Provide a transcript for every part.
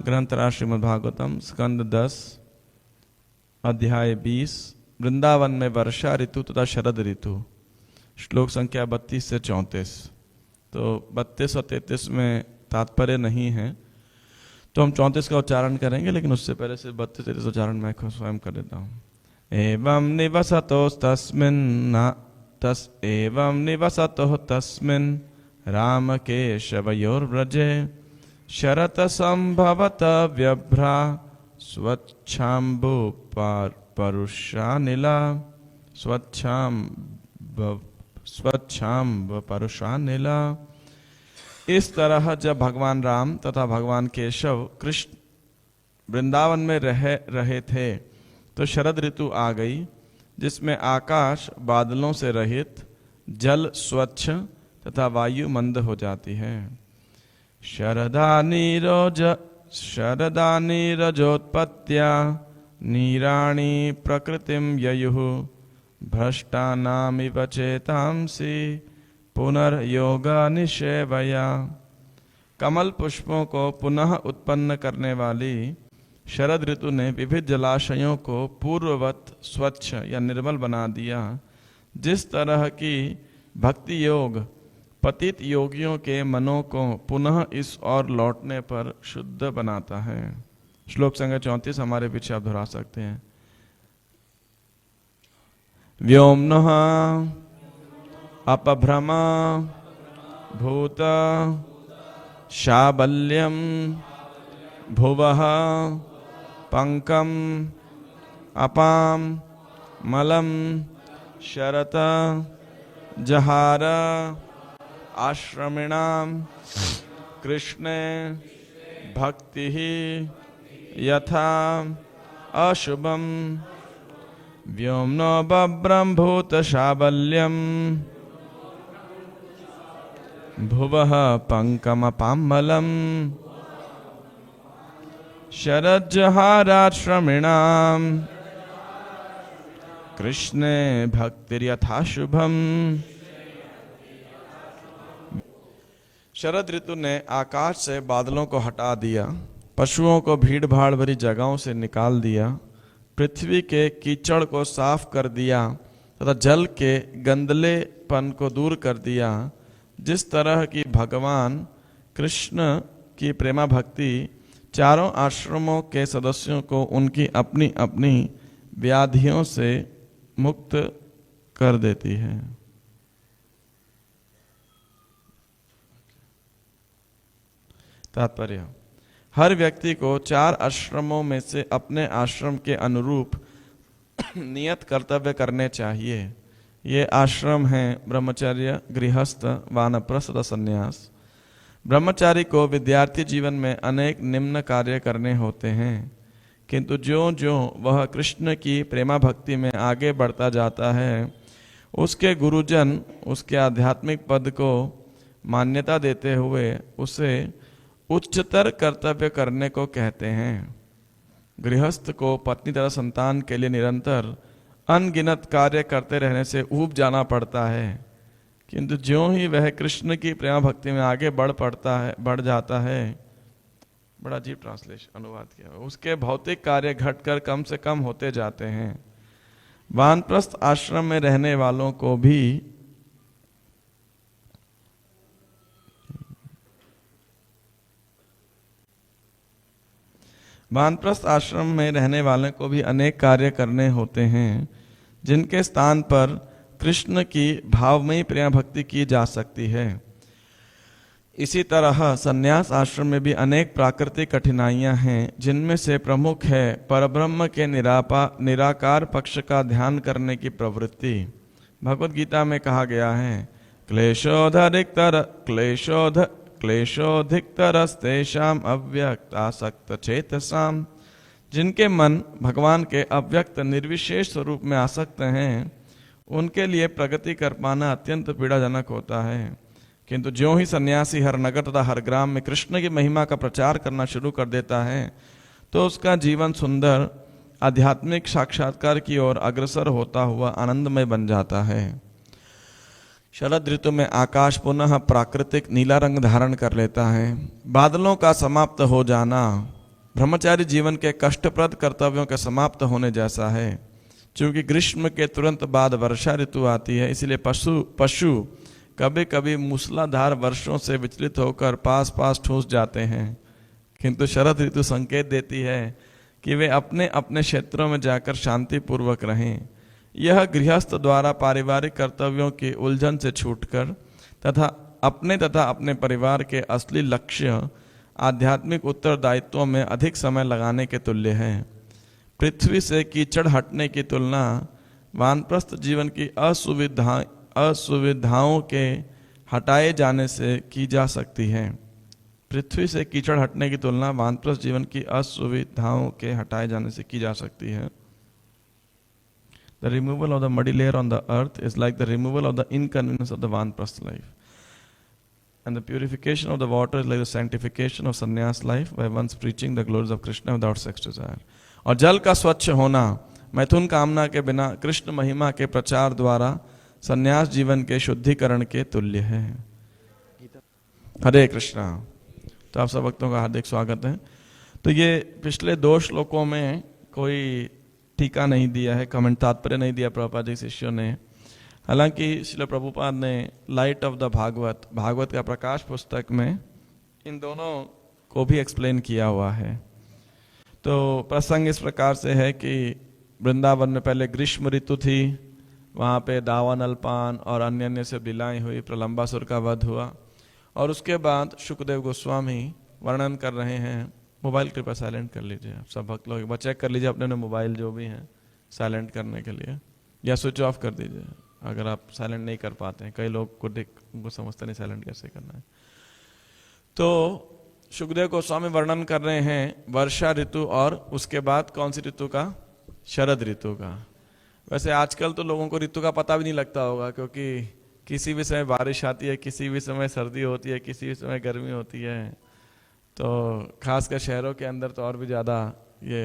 ग्रंथराज श्रीमद् भागवतम स्कंद 10 अध्याय 20 वृंदावन में वर्षा ऋतु तथा शरद ऋतु। श्लोक संख्या 32 से 34। तो 32 और 33 में तात्पर्य नहीं है, तो हम 34 का उच्चारण करेंगे, लेकिन उससे पहले से 32-33 उच्चारण मैं स्वयं कर देता हूँ। एवं निवसतो तस्मिन् राम केशवयोर्व्रजे शरत संभवत व्यभ्रा स्वच्छाम्बु परुषानिला स्वच्छाम्ब परुषानिला। इस तरह जब भगवान राम तथा भगवान केशव कृष्ण वृंदावन में रहे थे तो शरद ऋतु आ गई, जिसमें आकाश बादलों से रहित, जल स्वच्छ तथा वायु मंद हो जाती है। शरदानीरजोत्पत्त्या नीराणि प्रकृतिं ययुः भ्रष्टानामिव चेतांसि पुनर्योगा निषेवया। कमल पुष्पों को पुनः उत्पन्न करने वाली शरद ऋतु ने विविध जलाशयों को पूर्ववत स्वच्छ या निर्मल बना दिया, जिस तरह की भक्ति योग पतित योगियों के मनों को पुनः इस ओर लौटने पर शुद्ध बनाता है। श्लोक संख्या 34 हमारे पीछे आप दोहरा सकते हैं। व्योम्नः अपभ्रम भूत शाबल्यम भुवः पंकम अपाम मलम शरत जहार आश्रमिणाम कृष्णे भक्ति यथा अशुभम व्योम्नो बभ्रम भूत शाबल्यम भुवः पंकमपामलम शरज्जहाराश्रमिणाम कृष्णे भक्तिर्यथा शुभम। शरद ऋतु ने आकाश से बादलों को हटा दिया, पशुओं को भीड़ भाड़ भरी जगहों से निकाल दिया, पृथ्वी के कीचड़ को साफ कर दिया तथा जल के गंदलेपन को दूर कर दिया। जिस तरह की भगवान कृष्ण की प्रेमा भक्ति चारों आश्रमों के सदस्यों को उनकी अपनी अपनी व्याधियों से मुक्त कर देती है। तात्पर्य: हर व्यक्ति को 4 आश्रमों में से अपने आश्रम के अनुरूप नियत कर्तव्य करने चाहिए। ये आश्रम हैं ब्रह्मचर्य, गृहस्थ, वानप्रस्थ तथा संन्यास। ब्रह्मचारी को विद्यार्थी जीवन में अनेक निम्न कार्य करने होते हैं, किंतु ज्यों ज्यों वह कृष्ण की प्रेमा भक्ति में आगे बढ़ता जाता है, उसके गुरुजन उसके आध्यात्मिक पद को मान्यता देते हुए उसे उच्चतर कर्तव्य करने को कहते हैं। गृहस्थ को पत्नी तथा संतान के लिए निरंतर अनगिनत कार्य करते रहने से ऊब जाना पड़ता है, किंतु ज्यों ही वह कृष्ण की प्रेम भक्ति में आगे बढ़ जाता है, बड़ा अजीब ट्रांसलेशन अनुवाद किया, उसके भौतिक कार्य घटकर कम से कम होते जाते हैं। वानप्रस्थ आश्रम में रहने वालों को भी अनेक कार्य करने होते हैं, जिनके स्थान पर कृष्ण की भावमयी प्रेम भक्ति की जा सकती है। इसी तरह संन्यास आश्रम में भी अनेक प्राकृतिक कठिनाइयां हैं, जिनमें से प्रमुख है परब्रह्म के निराकार पक्ष का ध्यान करने की प्रवृत्ति। भगवत गीता में कहा गया है, क्लेशोधिकतरस्तेषाम् अव्यक्तासक्त चेतसाम्। जिनके मन भगवान के अव्यक्त निर्विशेष स्वरूप में आसक्त हैं, उनके लिए प्रगति कर पाना अत्यंत पीड़ाजनक होता है। किंतु ज्यों ही सन्यासी हर नगर तथा हर ग्राम में कृष्ण की महिमा का प्रचार करना शुरू कर देता है, तो उसका जीवन सुंदर आध्यात्मिक साक्षात्कार की ओर अग्रसर होता हुआ आनंदमय बन जाता है। शरद ऋतु में आकाश पुनः प्राकृतिक नीला रंग धारण कर लेता है। बादलों का समाप्त हो जाना ब्रह्मचारी जीवन के कष्टप्रद कर्तव्यों के समाप्त होने जैसा है। क्योंकि ग्रीष्म के तुरंत बाद वर्षा ऋतु आती है, इसलिए पशु कभी कभी मूसलाधार वर्षों से विचलित होकर पास पास ठूस जाते हैं, किंतु शरद ऋतु संकेत देती है कि वे अपने अपने क्षेत्रों में जाकर शांतिपूर्वक रहें। यह गृहस्थ द्वारा पारिवारिक कर्तव्यों की उलझन से छूटकर तथा अपने परिवार के असली लक्ष्य आध्यात्मिक उत्तरदायित्वों में अधिक समय लगाने के तुल्य है। पृथ्वी से कीचड़ हटने की तुलना वानप्रस्थ जीवन की असुविधाओं के हटाए जाने से की जा सकती है। पृथ्वी से कीचड़ हटने की तुलना वानप्रस्थ जीवन की असुविधाओं के हटाए जाने से की जा सकती है। The removal of the muddy layer on the earth is like the removal of the inconvenience of the Vanprastha life. And the purification of the water is like the sanctification of sannyas life by once preaching the glories of Krishna without sex desire. और जल का स्वच्छ होना मैथुन कामना के बिना कृष्ण महिमा के प्रचार द्वारा संन्यास जीवन के शुद्धिकरण के तुल्य है। हरे कृष्णा। तो आप सब भक्तों का हार्दिक स्वागत है। तो ये पिछले 2 श्लोकों में कोई टीका नहीं दिया है, कमेंट तात्पर्य नहीं दिया प्रभुपाद जी शिष्यों ने। हालांकि श्रील प्रभुपाद ने लाइट ऑफ द भागवत का प्रकाश पुस्तक में इन दोनों को भी एक्सप्लेन किया हुआ है। तो प्रसंग इस प्रकार से है कि वृंदावन में पहले ग्रीष्म ऋतु थी, वहाँ पे दावन अल्पान और अन्य अन्य से लीलाएं हुई, प्रलंबासुर का वध हुआ, और उसके बाद शुकदेव गोस्वामी वर्णन कर रहे हैं। मोबाइल कृपया साइलेंट कर लीजिए, आप सब भक्त लोग एक बार चेक कर लीजिए अपने मोबाइल जो भी हैं साइलेंट करने के लिए, या स्विच ऑफ कर दीजिए अगर आप साइलेंट नहीं कर पाते हैं। कई लोग को देख उनको समझते नहीं साइलेंट कैसे करना है। तो शुकदेव गोस्वामी वर्णन कर रहे हैं वर्षा ऋतु और उसके बाद कौन सी ऋतु का? शरद ऋतु का। वैसे आजकल तो लोगों को ऋतु का पता भी नहीं लगता होगा, क्योंकि किसी भी समय बारिश आती है, किसी भी समय सर्दी होती है, किसी भी समय गर्मी होती है। तो खासकर शहरों के अंदर तो और भी ज़्यादा ये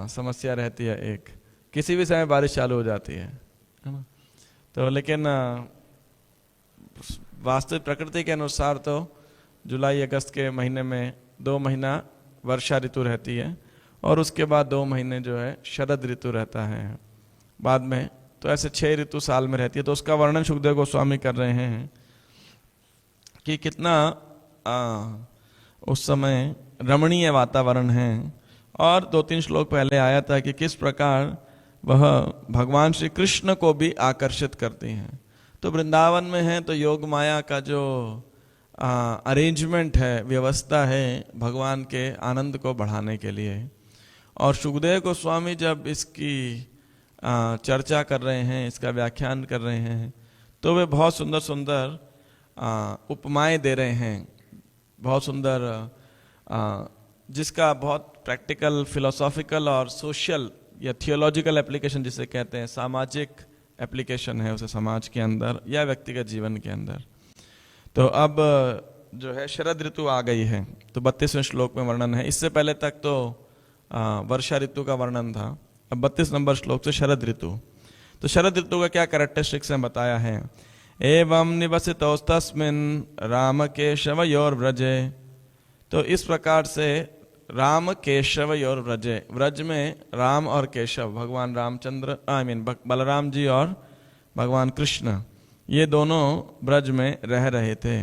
समस्या रहती है। एक किसी भी समय बारिश चालू हो जाती है ना। तो लेकिन वास्तविक प्रकृति के अनुसार तो जुलाई अगस्त के महीने में 2 महीना वर्षा ऋतु रहती है और उसके बाद 2 महीने जो है शरद ऋतु रहता है बाद में। तो ऐसे 6 ऋतु साल में रहती है। तो उसका वर्णन शुकदेव गोस्वामी कर रहे हैं कि कितना उस समय रमणीय वातावरण है। और 2-3 श्लोक पहले आया था कि किस प्रकार वह भगवान श्री कृष्ण को भी आकर्षित करती हैं। तो वृंदावन में है तो योग माया का जो अरेंजमेंट है, व्यवस्था है भगवान के आनंद को बढ़ाने के लिए। और शुकदेव गोस्वामी जब इसकी चर्चा कर रहे हैं, इसका व्याख्यान कर रहे हैं, तो वे बहुत सुंदर सुंदर उपमाएं दे रहे हैं, बहुत सुंदर, जिसका बहुत प्रैक्टिकल, फिलोसॉफिकल और सोशल या थियोलॉजिकल एप्लीकेशन जिसे कहते हैं, सामाजिक एप्लीकेशन है उसे समाज के अंदर या व्यक्तिगत जीवन के अंदर। तो अब जो है शरद ऋतु आ गई है, तो 32वें श्लोक में वर्णन है। इससे पहले तक तो वर्षा ऋतु का वर्णन था, अब 32 नंबर श्लोक से शरद ऋतु। तो शरद ऋतु का क्या कैरेक्टरिस्टिक्स है बताया है। एवं निवसितोस्तस्मिन् राम केशवयोर व्रजे। तो इस प्रकार से राम केशवयोर व्रजे, व्रज में राम और केशव, भगवान रामचंद्र बलराम जी और भगवान कृष्ण, ये दोनों ब्रज में रह रहे थे।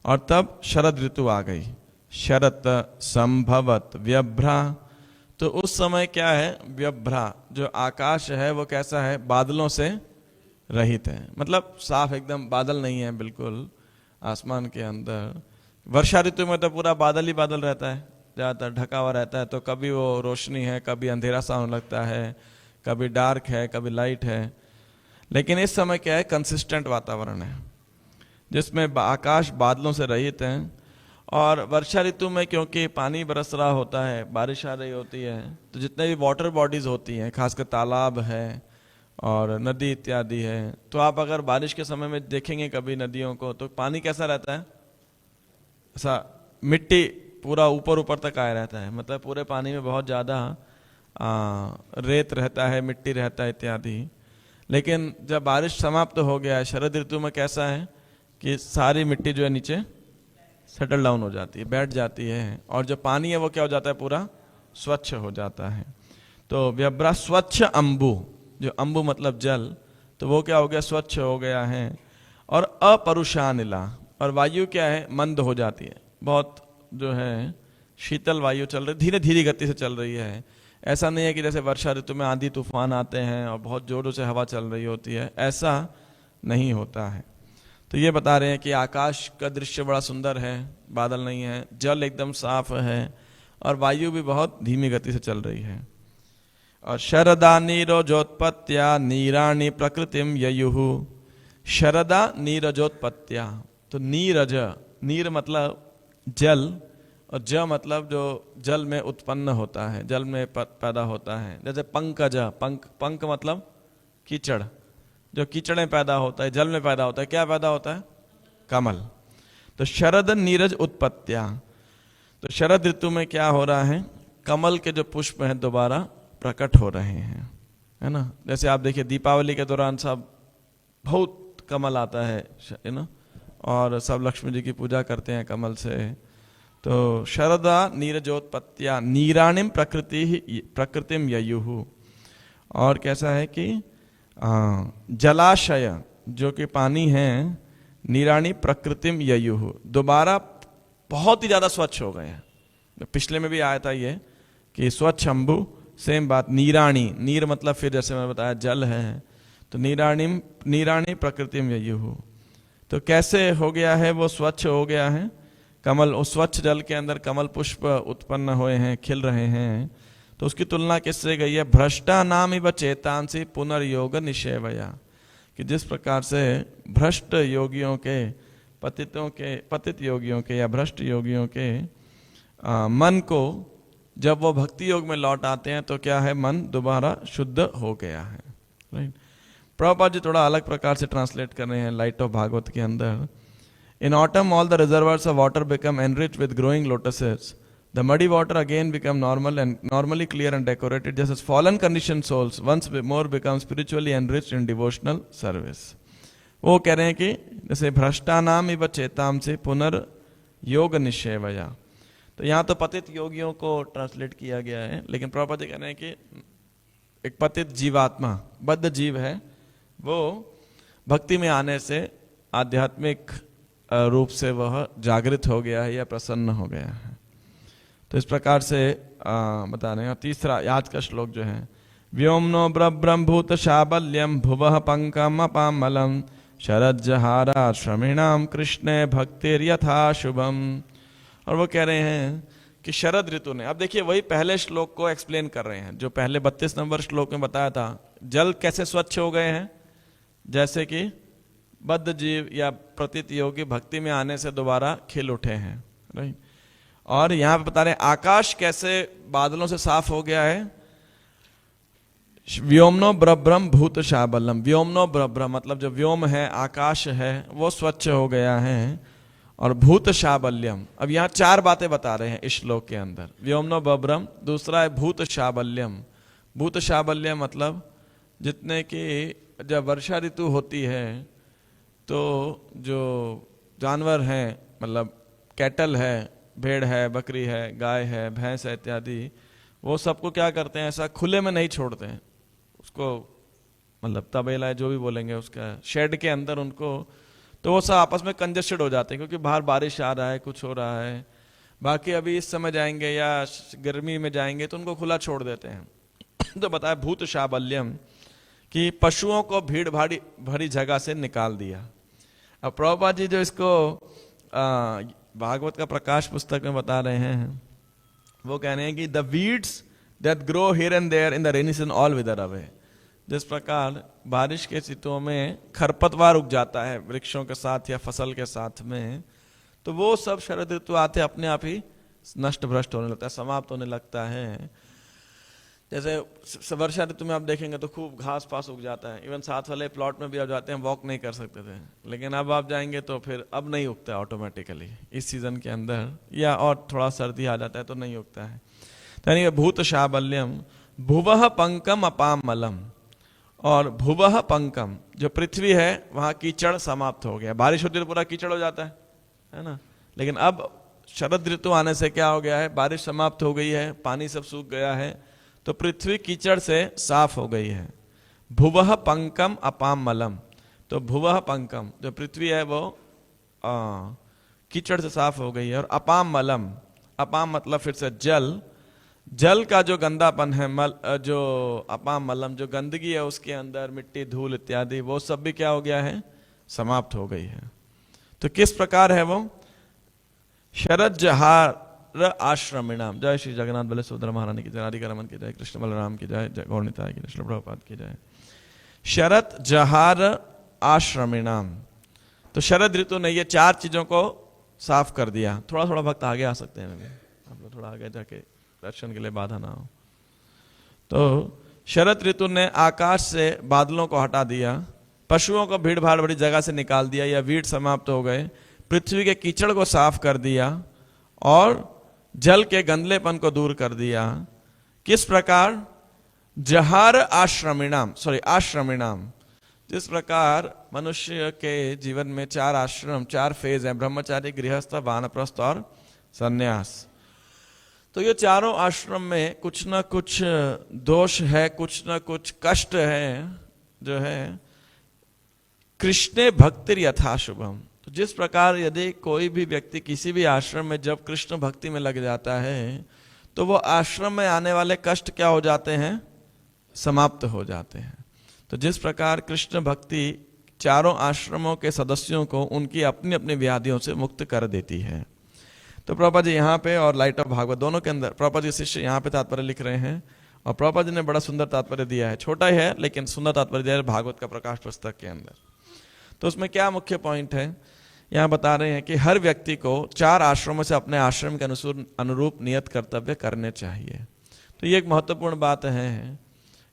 और तब शरद ऋतु आ गई। शरत संभवत व्यभ्रा। तो उस समय क्या है, व्यभ्रा, जो आकाश है वो कैसा है, बादलों से रहित है, मतलब साफ एकदम बादल नहीं है बिल्कुल आसमान के अंदर। वर्षा ऋतु में तो पूरा बादल ही बादल रहता है, ज़्यादातर ढका हुआ रहता है। तो कभी वो रोशनी है, कभी अंधेरा सा होने लगता है, कभी डार्क है, कभी लाइट है। लेकिन इस समय क्या है, कंसिस्टेंट वातावरण है जिसमें आकाश बादलों से रहित है। और वर्षा ऋतु में क्योंकि पानी बरस रहा होता है, बारिश आ रही होती है, तो जितने भी वाटर बॉडीज होती हैं, खासकर तालाब है और नदी इत्यादि है, तो आप अगर बारिश के समय में देखेंगे कभी नदियों को, तो पानी कैसा रहता है, ऐसा मिट्टी पूरा ऊपर ऊपर तक आया रहता है, मतलब पूरे पानी में बहुत ज़्यादा रेत रहता है, मिट्टी रहता है इत्यादि। लेकिन जब बारिश समाप्त हो गया है, शरद ऋतु में कैसा है कि सारी मिट्टी जो है नीचे सेटल डाउन हो जाती है, बैठ जाती है, और जो पानी है वो क्या हो जाता है, पूरा स्वच्छ हो जाता है। तो व्यभ्रा स्वच्छ अम्बु, जो अम्बु मतलब जल, तो वो क्या हो गया, स्वच्छ हो गया है। और अपरुषानिला, और वायु क्या है, मंद हो जाती है, बहुत जो है शीतल वायु चल रही, धीरे धीरे गति से चल रही है। ऐसा नहीं है कि जैसे वर्षा ऋतु में आंधी तूफान आते हैं और बहुत जोरों से हवा चल रही होती है, ऐसा नहीं होता है। तो ये बता रहे हैं कि आकाश का दृश्य बड़ा सुंदर है, बादल नहीं है, जल एकदम साफ है, और वायु भी बहुत धीमी गति से चल रही है। और शरदा नीरजोत्पत्त्या नीराणि प्रकृतिम ययुहु, शरदा नीरजोत्पत्त्या, तो नीरज, नीर मतलब जल, और ज मतलब जो जल में उत्पन्न होता है, जल में पैदा होता है। जैसे पंकज, पंक मतलब कीचड़, जो कीचड़ में पैदा होता है, जल में पैदा होता है, क्या पैदा होता है, कमल। तो शरद नीरज उत्पत्त्या, तो शरद ऋतु में क्या हो रहा है, कमल के जो पुष्प हैं दोबारा प्रकट हो रहे हैं, है ना। जैसे आप देखिए दीपावली के दौरान सब बहुत कमल आता है ना, और सब लक्ष्मी जी की पूजा करते हैं कमल से। तो शरदा नीरजोत्पत्त्या नीराणिम प्रकृतिम ययुहु, और कैसा है कि जलाशय जो कि पानी है, नीराणी प्रकृतिम ययुहु, दोबारा बहुत ही ज्यादा स्वच्छ हो गए हैं। पिछले में भी आया था ये कि स्वच्छ अम्बु, सेम बात, नीराणी, नीर मतलब फिर जैसे मैंने बताया जल है, तो नीराणी प्रकृतिम ययुहु, तो कैसे हो गया है, वो स्वच्छ हो गया है। कमल, उस स्वच्छ जल के अंदर कमल पुष्प उत्पन्न हुए हैं, खिल रहे हैं। तो उसकी तुलना किससे गई है, भ्रष्टा नाम इव चेतांसी पुनर्योग निषेवया, कि जिस प्रकार से भ्रष्ट योगियों के, पतित योगियों के या भ्रष्ट योगियों के मन को जब वो भक्ति योग में लौट आते हैं तो क्या है, मन दोबारा शुद्ध हो गया है। राइट। प्रभुपाद जी थोड़ा अलग प्रकार से ट्रांसलेट कर रहे हैं लाइट ऑफ भागवत के अंदर। In autumn, all the reservoirs of water become enriched with growing lotuses. The muddy water again become normal and normally clear and decorated, just as fallen conditioned souls once more become spiritually enriched in devotional service. वो कह रहे हैं कि जैसे भ्रष्टानाम इव चेताम से पुनर्योग निषेवया, तो यहाँ तो पतित योगियों को ट्रांसलेट किया गया है, लेकिन प्रभुपाद जी कह रहे हैं कि एक पतित जीवात्मा, बद्ध जीव है, वो भक्ति में आने से आध्यात्मिक रूप से वह जागृत हो गया है या प्रसन्न हो गया है। तो इस प्रकार से बता रहे हैं। तीसरा आज का श्लोक जो है, व्योमनो ब्रह्मभूत शाबल्यम भुवः पंकम अपामलम शरज्जहारा श्रमिणाम कृष्णे भक्तिर यथा शुभम। और वो कह रहे हैं कि शरद ऋतु ने, अब देखिए वही पहले श्लोक को एक्सप्लेन कर रहे हैं जो पहले 32 नंबर श्लोक में बताया था, जल कैसे स्वच्छ हो गए हैं, जैसे कि बद्ध जीव या प्रतीत योगी भक्ति में आने से दोबारा खिल उठे हैं। राइट। और यहां पे बता रहे आकाश कैसे बादलों से साफ हो गया है, व्योमनो ब्रह्म भूत शाबलम, व्योमनो ब्रह्म मतलब जो व्योम है, आकाश है, वो स्वच्छ हो गया है। और भूत शाबल्यम, अब यहाँ 4 बातें बता रहे हैं इस श्लोक के अंदर, व्योमनो ब्रह्म, दूसरा है भूत शाबल्यम। भूत शाबल्यम मतलब जितने की जब वर्षा ऋतु होती है तो जो जानवर हैं, मतलब कैटल है, भेड़ है, बकरी है, गाय है, भैंस है इत्यादि, वो सबको क्या करते हैं, ऐसा खुले में नहीं छोड़ते हैं उसको, मतलब तबेला है जो भी बोलेंगे उसका, शेड के अंदर उनको, तो वो सब आपस में कंजेस्टेड हो जाते हैं क्योंकि बाहर बारिश आ रहा है, कुछ हो रहा है। बाकी अभी इस समय जाएंगे या गर्मी में जाएंगे तो उनको खुला छोड़ देते हैं। तो बताया भूत शाबल्यम कि पशुओं को भीड़ भाड़ी भरी जगह से निकाल दिया। अब प्रभुपाद जी जो इसको भागवत का प्रकाश पुस्तक में बता रहे हैं, वो कह रहे हैं कि the weeds that grow here and there in the rainy season all wither away. जिस प्रकार बारिश के ऋतुओं में खरपतवार उग जाता है वृक्षों के साथ या फसल के साथ में, तो वो सब शरद ऋतु आते अपने आप ही नष्ट भ्रष्ट होने लगता है, समाप्त होने लगता है। जैसे वर्षा ऋतु में आप देखेंगे तो खूब घास पास उग जाता है, इवन साथ वाले प्लॉट में भी आप जाते हैं, वॉक नहीं कर सकते थे, लेकिन अब आप जाएंगे तो फिर अब नहीं उगता है ऑटोमेटिकली इस सीजन के अंदर, या और थोड़ा सर्दी आ जाता है तो नहीं उगता है। यानी भूत शाबल्यम भुवः पंकम अपामलम, और भुवः पंकम जो पृथ्वी है वहां कीचड़ समाप्त हो गया। बारिश होती है तो पूरा कीचड़ हो जाता है ना, लेकिन अब शरद ऋतु आने से क्या हो गया है, बारिश समाप्त हो गई है, पानी सब सूख गया है, तो पृथ्वी कीचड़ से साफ हो गई है। भुवः पंकम अपाम मलम, तो भुवः पंकम जो पृथ्वी है वो कीचड़ से साफ हो गई है। और अपाम मलम, अपाम मतलब फिर से जल, जल का जो गंदापन है, जो अपाम मलम जो गंदगी है उसके अंदर मिट्टी धूल इत्यादि, वो सब भी क्या हो गया है, समाप्त हो गई है। तो किस प्रकार है वो, शरद जहार आश्रमिणाम। जय श्री जगन्नाथ बले सुभद्रा महारानी की जय, राधिका रमन की जय, कृष्ण बलराम की जय, जय गौर निताई की जय, श्री प्रभुपाद की जय। शरद जहार आश्रमिणाम, तो शरद ऋतु ने ये चार चीजों को साफ कर दिया। थोड़ा थोड़ा भक्त आगे आ सकते हैं, आप लोग थोड़ा आगे जाके दर्शन के लिए बाधा ना हो। तो शरद ऋतु ने आकाश से बादलों को हटा दिया, पशुओं को भीड़ भाड़ बड़ी जगह से निकाल दिया, या वीड समाप्त हो गए, पृथ्वी के कीचड़ को साफ कर दिया और जल के गंदलेपन को दूर कर दिया। किस प्रकार, जहार आश्रमिणाम, आश्रमिणाम, जिस प्रकार मनुष्य के जीवन में चार आश्रम, चार फेज हैं, ब्रह्मचारी, गृहस्थ, वानप्रस्थ और संन्यास। तो ये चारों आश्रम में कुछ ना कुछ दोष है, कुछ ना कुछ कष्ट है, जो है कृष्णे भक्तिर यथा शुभम। तो जिस प्रकार यदि कोई भी व्यक्ति किसी भी आश्रम में जब कृष्ण भक्ति में लग जाता है, तो वो आश्रम में आने वाले कष्ट क्या हो जाते हैं, समाप्त हो जाते हैं। तो जिस प्रकार कृष्ण भक्ति चारों आश्रमों के सदस्यों को उनकी अपनी अपनी व्याधियों से मुक्त कर देती है। तो प्रभुपाद जी यहाँ पे और लाइट ऑफ भागवत दोनों के अंदर प्रभुपाद जी शिष्य यहाँ पे तात्पर्य लिख रहे हैं, और प्रभुपाद जी ने बड़ा सुंदर तात्पर्य दिया है, छोटा ही है लेकिन सुंदर तात्पर्य दिया है भागवत का प्रकाश पुस्तक के अंदर। तो उसमें क्या मुख्य पॉइंट है, यहाँ बता रहे हैं कि हर व्यक्ति को चार आश्रमों से अपने आश्रम के अनुरूप नियत कर्तव्य करने चाहिए। तो ये एक महत्वपूर्ण बात है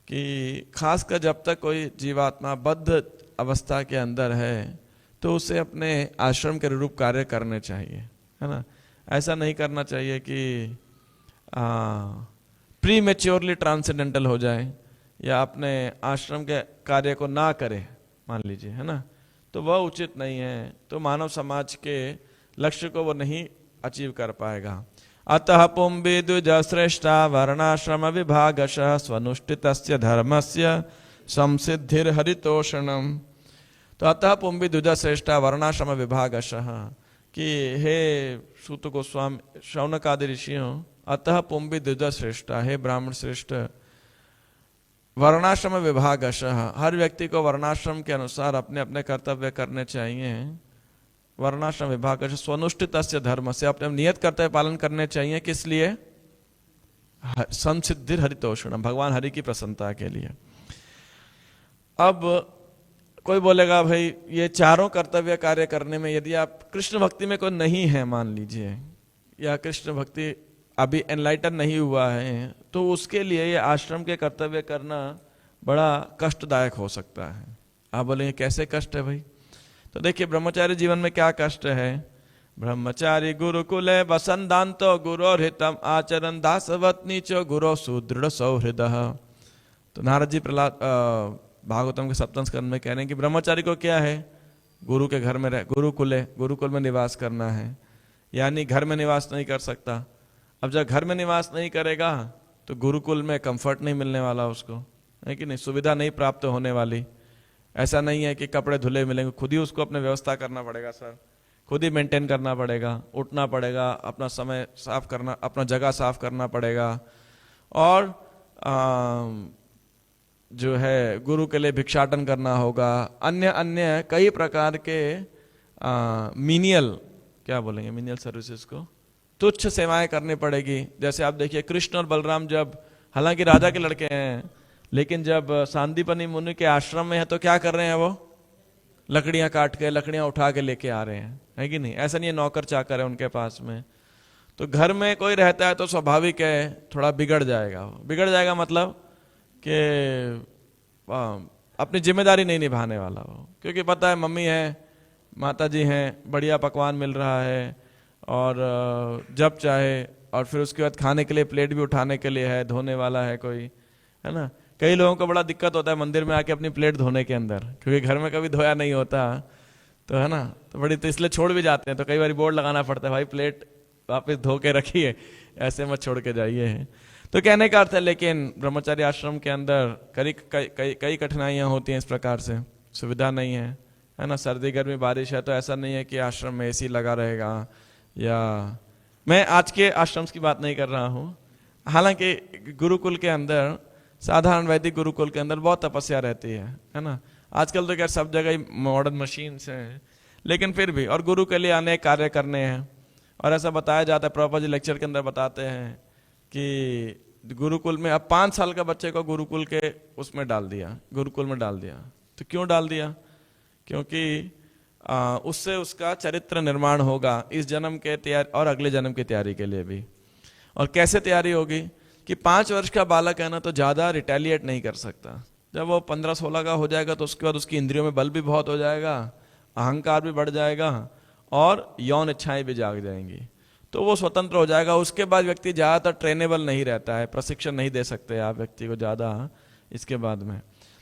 कि खासकर जब तक कोई जीवात्मा बद्ध अवस्था के अंदर है तो उसे अपने आश्रम के अनुरूप कार्य करने चाहिए, है ना। ऐसा नहीं करना चाहिए कि प्री मेच्योरली ट्रांसेंडेंटल हो जाए या अपने आश्रम के कार्य को ना करे, मान लीजिए, है ना, तो वह उचित नहीं है। तो मानव समाज के लक्ष्य को वो नहीं अचीव कर पाएगा। अतः पुंबि द्विज श्रेष्ठा वर्णाश्रम विभागशः स्वनुष्ठितस्य धर्मस्य संसिद्धिर हरितोषणम। तो अतः पुंबि द्विज श्रेष्ठा वर्णाश्रम विभागशः, कि हे सूत गोस्वामी शौनक आदि ऋषियों, अतः पुंबि द्विज श्रेष्ठा, हे ब्राह्मण श्रेष्ठ, वर्णाश्रम विभागशः, हर व्यक्ति को वर्णाश्रम के अनुसार अपने अपने कर्तव्य करने चाहिए। वर्णाश्रम विभागशः स्वनुष्ठितस्य धर्म से, अपने नियत कर्तव्य पालन करने चाहिए। किस लिए, संसिद्धिर हरितोषणम, भगवान हरि की प्रसन्नता के लिए। अब कोई बोलेगा भाई ये चारों कर्तव्य कार्य करने में यदि आप कृष्ण भक्ति में कोई नहीं है मान लीजिए, या कृष्ण भक्ति अभी एनलाइटन नहीं हुआ है, तो उसके लिए ये आश्रम के कर्तव्य करना बड़ा कष्टदायक हो सकता है। आप बोलेंगे कैसे कष्ट है भाई, तो देखिए ब्रह्मचारी जीवन में क्या कष्ट है। ब्रह्मचारी गुरुकुले वसंदांतो गुरोर्हितम आचरण दासवत्नी च गुरो सुदृढ़ सौहृदः। तो नारद जी प्रहलाद भागवतम के सप्तम स्कंद में कह रहे हैं कि ब्रह्मचारी को क्या है, गुरु के घर में रह, गुरुकुल में निवास करना है, यानी घर में निवास नहीं कर सकता। अब जब घर में निवास नहीं करेगा तो गुरुकुल में कंफर्ट नहीं मिलने वाला उसको, है कि नहीं, सुविधा नहीं प्राप्त होने वाली। ऐसा नहीं है कि कपड़े धुले मिलेंगे, खुद ही उसको अपने व्यवस्था करना पड़ेगा सर, खुद ही मेंटेन करना पड़ेगा, उठना पड़ेगा, अपना समय साफ करना, अपना जगह साफ करना पड़ेगा, और जो है गुरु के लिए भिक्षाटन करना होगा, अन्य अन्य कई प्रकार के मीनियल, क्या बोलेंगे, मीनियल सर्विसेज को, तुच्छ सेवाएं करनी पड़ेगी। जैसे आप देखिए कृष्ण और बलराम जब, हालांकि राजा के लड़के हैं, लेकिन जब सांदीपनि मुनि के आश्रम में है तो क्या कर रहे हैं, वो लकड़ियां काट के, लकड़ियां उठा के लेके आ रहे हैं, है कि नहीं। ऐसा नहीं है नौकर चाकर है उनके पास में। तो घर में कोई रहता है तो स्वाभाविक है थोड़ा बिगड़ जाएगा। बिगड़ जाएगा मतलब कि अपनी जिम्मेदारी नहीं निभाने वाला हो, क्योंकि पता है मम्मी है, माता जी हैं, बढ़िया पकवान मिल रहा है, और जब चाहे, और फिर उसके बाद खाने के लिए प्लेट भी उठाने के लिए है, धोने वाला है कोई, है ना। कई लोगों को बड़ा दिक्कत होता है मंदिर में आके अपनी प्लेट धोने के अंदर, क्योंकि घर में कभी धोया नहीं होता। तो है ना, तो बड़ी, तो इसलिए छोड़ भी जाते हैं। तो कई बार बोर्ड लगाना पड़ता है, भाई प्लेट वापस धो के रखिए, ऐसे मत छोड़ के जाइए। तो कहने का अर्थ है, लेकिन ब्रह्मचार्य आश्रम के अंदर कई कठिनाइयां होती हैं इस प्रकार से, सुविधा नहीं है ना, सर्दी गर्मी बारिश है, तो ऐसा नहीं है कि आश्रम में एसी लगा रहेगा। या मैं आज के आश्रम की बात नहीं कर रहा हूँ, हालांकि गुरुकुल के अंदर, साधारण वैदिक गुरुकुल के अंदर बहुत तपस्या रहती है ना। आजकल तो क्या सब जगह ही मॉडर्न मशीन्स हैं, लेकिन फिर भी, और गुरु के लिए अनेक कार्य करने हैं। और ऐसा बताया जाता है, प्रभुपाद जी लेक्चर के अंदर बताते हैं कि गुरुकुल में, अब 5 साल का बच्चे को गुरुकुल के उसमें डाल दिया, गुरुकुल में डाल दिया। तो क्यों डाल दिया? क्योंकि उससे उसका चरित्र निर्माण होगा इस जन्म के तैयारी और अगले जन्म की तैयारी के लिए भी। और कैसे तैयारी होगी कि 5 वर्ष का बालक है ना, तो ज़्यादा रिटेलिएट नहीं कर सकता। जब वो 15-16 का हो जाएगा तो उसके बाद उसकी इंद्रियों में बल भी बहुत हो जाएगा, अहंकार भी बढ़ जाएगा और यौन इच्छाएं भी जाग जाएंगी, तो वो स्वतंत्र हो जाएगा। उसके बाद व्यक्ति ज़्यादातर ट्रेनेबल नहीं रहता है, प्रशिक्षण नहीं दे सकते आप व्यक्ति को ज़्यादा इसके बाद में।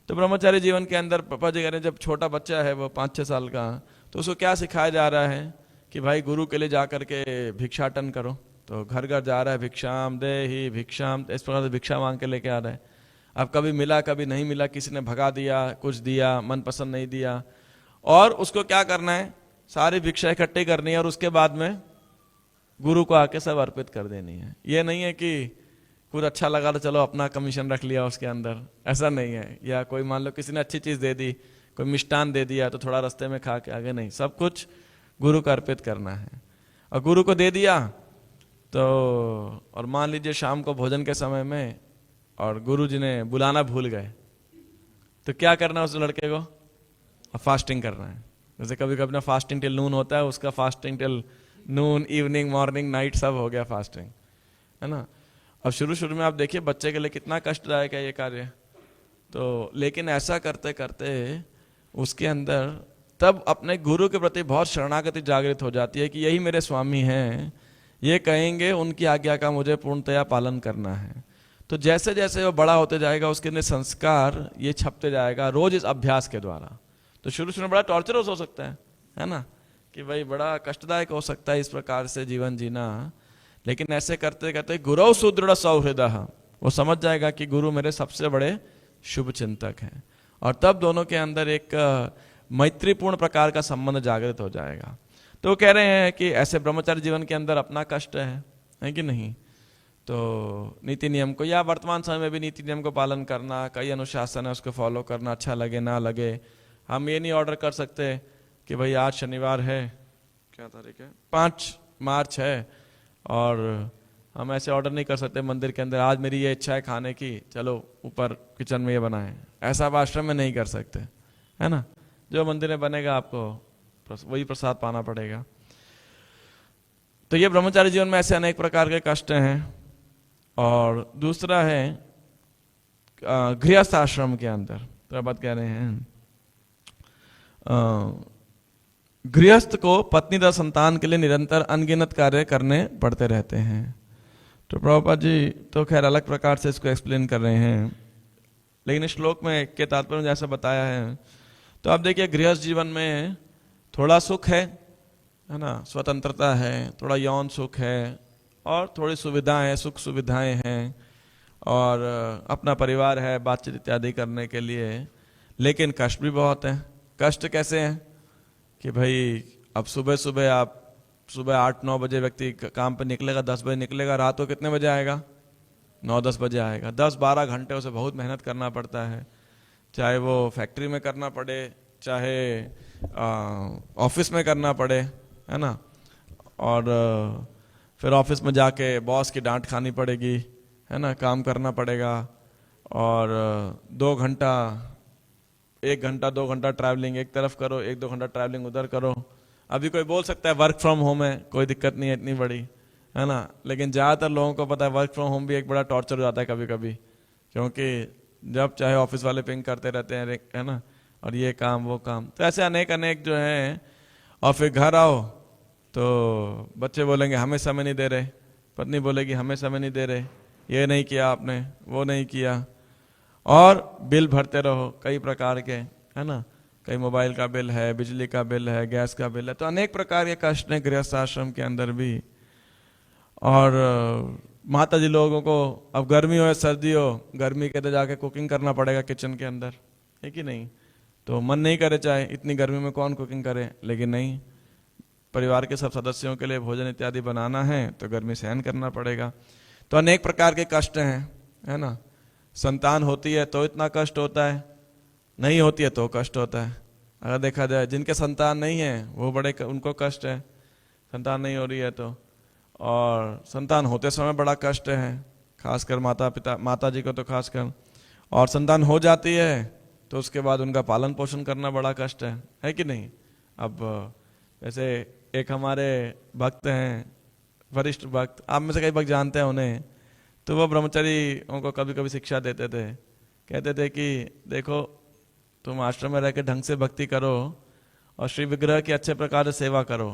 तो ब्रह्मचारी जीवन के अंदर पापा जी कह रहे हैं, जब छोटा बच्चा है वो 5-6 साल का, तो उसको क्या सिखाया जा रहा है कि भाई गुरु के लिए जा करके भिक्षाटन करो। तो घर घर जा रहा है, भिक्षाम दे ही भिक्षाम, इस प्रकार से भिक्षा मांग के लेके आ रहा है। अब कभी मिला कभी नहीं मिला, किसी ने भगा दिया, कुछ दिया, मन पसंद नहीं दिया, और उसको क्या करना है, सारी भिक्षा इकट्ठी करनी है और उसके बाद में गुरु को आके सब अर्पित कर देनी है। ये नहीं है कि कुछ अच्छा लगा तो चलो अपना कमीशन रख लिया उसके अंदर, ऐसा नहीं है। या कोई मान लो किसी ने अच्छी चीज दे दी, कोई मिष्टान दे दिया तो थोड़ा रास्ते में खा के आगे, नहीं, सब कुछ गुरु को अर्पित करना है। और गुरु को दे दिया तो, और मान लीजिए शाम को भोजन के समय में और गुरु जी ने बुलाना भूल गए, तो क्या करना है उस लड़के को? फास्टिंग करना है। जैसे कभी कभी ना फास्टिंग टिल नून होता है, उसका फास्टिंग टिल नून, इवनिंग, मॉर्निंग, नाइट सब हो गया फास्टिंग, है ना। अब शुरू में आप देखिए बच्चे के लिए कितना कष्टदायक है ये कार्य। तो लेकिन ऐसा करते करते उसके अंदर तब अपने गुरु के प्रति बहुत शरणागति जागृत हो जाती है कि यही मेरे स्वामी हैं, ये कहेंगे, उनकी आज्ञा का मुझे पूर्णतया पालन करना है। तो जैसे जैसे वो बड़ा होते जाएगा उसके अंदर संस्कार ये छपते जाएगा रोज इस अभ्यास के द्वारा। तो शुरू में बड़ा टॉर्चरस हो सकता है ना, कि भाई बड़ा कष्टदायक हो सकता है इस प्रकार से जीवन जीना। लेकिन ऐसे करते करते गुरु सुदृढ़ सौहृदः, वो समझ जाएगा कि गुरु मेरे सबसे बड़े शुभ चिंतक हैं, और तब दोनों के अंदर एक मैत्रीपूर्ण प्रकार का संबंध जागृत हो जाएगा। तो कह रहे हैं कि ऐसे ब्रह्मचारी जीवन के अंदर अपना कष्ट है कि नहीं। तो नीति नियम को, या वर्तमान समय में भी नीति नियम को पालन करना, कई अनुशासन है उसको फॉलो करना, अच्छा लगे ना लगे। हम ये नहीं ऑर्डर कर सकते कि भाई आज शनिवार है, क्या तारीख है, 5 मार्च है, और हम ऐसे ऑर्डर नहीं कर सकते मंदिर के अंदर, आज मेरी ये इच्छा है खाने की, चलो ऊपर किचन में ये बनाएं। ऐसा आप आश्रम में नहीं कर सकते, है ना। जो मंदिर में बनेगा आपको वही प्रसाद पाना पड़ेगा। तो ये ब्रह्मचारी जीवन में ऐसे अनेक प्रकार के कष्ट हैं। और दूसरा है गृहस्थ आश्रम के अंदर, तो बात कह रहे हैं गृहस्थ को पत्नी तथा संतान के लिए निरंतर अनगिनत कार्य करने पड़ते रहते हैं। तो प्रभुपाद जी तो खैर अलग प्रकार से इसको एक्सप्लेन कर रहे हैं, लेकिन इस श्लोक में के तात्पर्य में जैसा बताया है, तो आप देखिए गृहस्थ जीवन में थोड़ा सुख है ना, स्वतंत्रता है, थोड़ा यौन सुख है, और थोड़ी सुविधाएं, सुख सुविधाएं हैं, और अपना परिवार है, बातचीत इत्यादि करने के लिए। लेकिन कष्ट भी बहुत है। कष्ट कैसे हैं कि भाई अब सुबह सुबह आप 8-9 बजे व्यक्ति काम पे निकलेगा, 10 बजे निकलेगा, रात को कितने बजे आएगा? 9-10 बजे आएगा। 10-12 घंटे उसे बहुत मेहनत करना पड़ता है, चाहे वो फैक्ट्री में करना पड़े, चाहे ऑफिस में करना पड़े, है ना। और फिर ऑफिस में जाके बॉस की डांट खानी पड़ेगी, है ना, काम करना पड़ेगा, और 1 घंटा 2 घंटा ट्रैवलिंग एक तरफ करो, 1-2 घंटा ट्रैवलिंग उधर करो। अभी कोई बोल सकता है वर्क फ्रॉम होम है, कोई दिक्कत नहीं है इतनी बड़ी, है ना। लेकिन ज़्यादातर लोगों को पता है वर्क फ्रॉम होम भी एक बड़ा टॉर्चर हो जाता है कभी कभी, क्योंकि जब चाहे ऑफिस वाले पिंग करते रहते हैं, है ना, और ये काम वो काम। तो ऐसे अनेक जो हैं। और फिर घर आओ तो बच्चे बोलेंगे हमें समय नहीं दे रहे, पत्नी बोलेगी हमें समय नहीं दे रहे, ये नहीं किया आपने, वो नहीं किया, और बिल भरते रहो कई प्रकार के, है ना। कहीं मोबाइल का बिल है, बिजली का बिल है, गैस का बिल है, तो अनेक प्रकार के कष्ट हैं गृहस्थ आश्रम के अंदर भी। और माता जी लोगों को अब गर्मी हो या सर्दी हो, गर्मी के तो जाके कुकिंग करना पड़ेगा किचन के अंदर, है कि नहीं? तो मन नहीं करे, चाहे इतनी गर्मी में कौन कुकिंग करे, लेकिन नहीं, परिवार के सब सदस्यों के लिए भोजन इत्यादि बनाना है तो गर्मी सहन करना पड़ेगा। तो अनेक प्रकार के कष्ट हैं, है ना। संतान होती है तो इतना कष्ट होता है, नहीं होती है तो कष्ट होता है। अगर देखा जाए जिनके संतान नहीं है वो बड़े उनको कष्ट है, संतान नहीं हो रही है तो। और संतान होते समय बड़ा कष्ट है, खासकर माता जी को तो खासकर। और संतान हो जाती है तो उसके बाद उनका पालन पोषण करना बड़ा कष्ट है कि नहीं। अब जैसे एक हमारे भक्त हैं, वरिष्ठ भक्त, आप में से कई भक्त जानते हैं उन्हें, तो वो ब्रह्मचारियों को कभी कभी शिक्षा देते थे, कहते थे कि देखो तुम आश्रम में रह के ढंग से भक्ति करो और श्री विग्रह की अच्छे प्रकार से सेवा करो,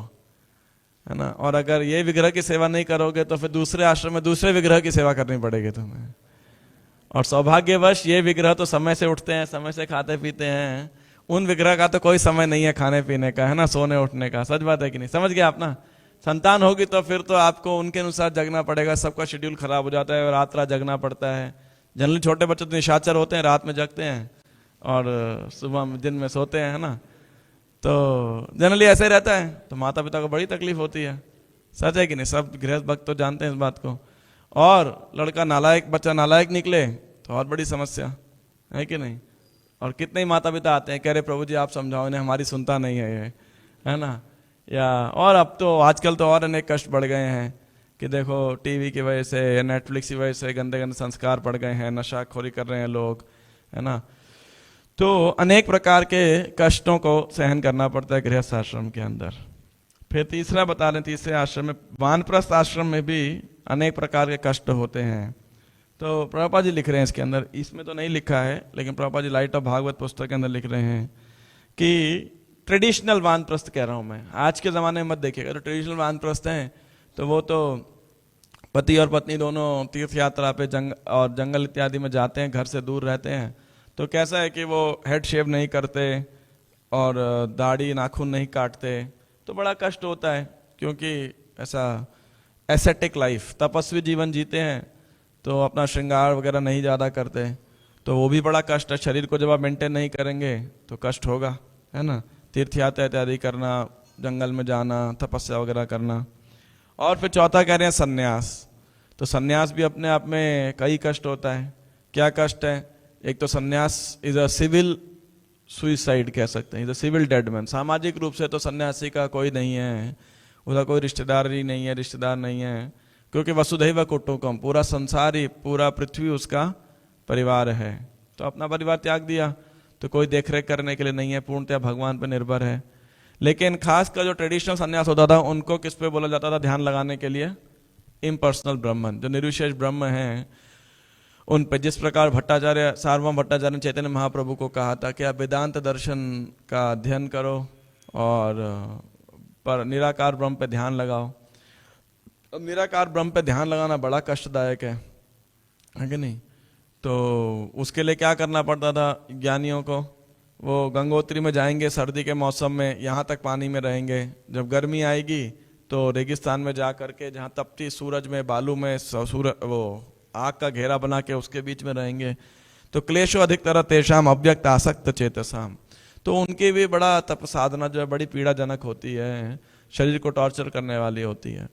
है ना। और अगर ये विग्रह की सेवा नहीं करोगे तो फिर दूसरे आश्रम में दूसरे विग्रह की सेवा करनी पड़ेगी तुम्हें। और सौभाग्यवश ये विग्रह तो समय से उठते हैं, समय से खाते पीते हैं, उन विग्रह का तो कोई समय नहीं है खाने पीने का, है ना, सोने उठने का। सच बात है कि नहीं? समझ गया आप ना। संतान होगी तो फिर तो आपको उनके अनुसार जगना पड़ेगा, सबका शेड्यूल खराब हो जाता है, रात रात जगना पड़ता है। जनरली छोटे बच्चे तो निशाचर होते हैं, रात में जगते हैं और सुबह दिन में सोते हैं, है ना। तो जनरली ऐसे ही रहता है, तो माता पिता को बड़ी तकलीफ होती है। सच है कि नहीं? सब गृहस्थ भक्त तो जानते हैं इस बात को। और लड़का नालायक, बच्चा नालायक निकले तो और बड़ी समस्या, है कि नहीं। और कितने ही माता पिता आते हैं, कह रहे प्रभु जी आप समझाओ इन्हें, हमारी सुनता नहीं है ये, है ना। या और अब तो आजकल तो और अनेक कष्ट बढ़ गए हैं कि देखो टीवी की वजह से या नेटफ्लिक्स की वजह से गंदे गंदे संस्कार पड़ गए हैं, नशाखोरी कर रहे हैं लोग, है ना। तो अनेक प्रकार के कष्टों को सहन करना पड़ता है गृहस्थ आश्रम के अंदर। फिर तीसरा बता रहे, तीसरे आश्रम में, वानप्रस्थ आश्रम में भी अनेक प्रकार के कष्ट होते हैं। तो प्रभुपाद जी लिख रहे हैं इसके अंदर, इसमें तो नहीं लिखा है लेकिन प्रभुपाद जी लाइट ऑफ भागवत पुस्तक के अंदर लिख रहे हैं कि ट्रेडिशनल वानप्रस्थ कह रहा हूं मैं, आज के ज़माने में मत देखिएगा। तो ट्रेडिशनल वानप्रस्थ हैं तो वो तो पति और पत्नी दोनों तीर्थ यात्रा पे जंगल इत्यादि में जाते हैं, घर से दूर रहते हैं। तो कैसा है कि वो हेड शेव नहीं करते और दाढ़ी नाखून नहीं काटते, तो बड़ा कष्ट होता है क्योंकि ऐसा एसेटिक लाइफ, तपस्वी जीवन जीते हैं, तो अपना श्रृंगार वगैरह नहीं ज़्यादा करते, तो वो भी बड़ा कष्ट है। शरीर को जब आप मेंटेन नहीं करेंगे तो कष्ट होगा, है ना। तीर्थ यात्रा इत्यादि करना, जंगल में जाना, तपस्या वगैरह करना। और फिर चौथा कह रहे हैं सन्यास। तो सन्यास भी अपने आप में कई कष्ट होता है। क्या कष्ट है? एक तो सन्यास इज अ सिविल सुइसाइड कह सकते हैं, is a civil dead man. सामाजिक रूप से तो सन्यासी का कोई नहीं है, उसका कोई रिश्तेदार ही नहीं है, रिश्तेदार नहीं है, क्योंकि वसुधैव कुटुंबकम, पूरा संसार ही, पूरा पृथ्वी उसका परिवार है। तो अपना परिवार त्याग दिया तो कोई देखरेख करने के लिए नहीं है, पूर्णतः भगवान पर निर्भर है। लेकिन खासकर जो ट्रेडिशनल संन्यास होता था उनको किस पे बोला जाता था ध्यान लगाने के लिए? इम्पर्सनल ब्रह्मन, जो निर्विशेष ब्रह्म हैं उन पे। जिस प्रकार भट्टाचार्य, सार्वभौम भट्टाचार्य ने चैतन्य महाप्रभु को कहा था कि आप वेदांत दर्शन का अध्ययन करो और पर निराकार ब्रह्म पे ध्यान लगाओ। अब निराकार ब्रह्म पे ध्यान लगाना बड़ा कष्टदायक है कि नहीं। तो उसके लिए क्या करना पड़ता था ज्ञानियों को? वो गंगोत्री में जाएंगे सर्दी के मौसम में, यहाँ तक पानी में रहेंगे। जब गर्मी आएगी तो रेगिस्तान में जा करके, जहाँ तपती सूरज में, बालू में वो आग का घेरा बना के उसके बीच में रहेंगे। तो क्लेशो अधिकतर तेषाम अव्यक्त आसक्त चेतसाम। तो उनकी भी बड़ा तप साधना जो है बड़ी पीड़ाजनक होती है, शरीर को टॉर्चर करने वाली होती है।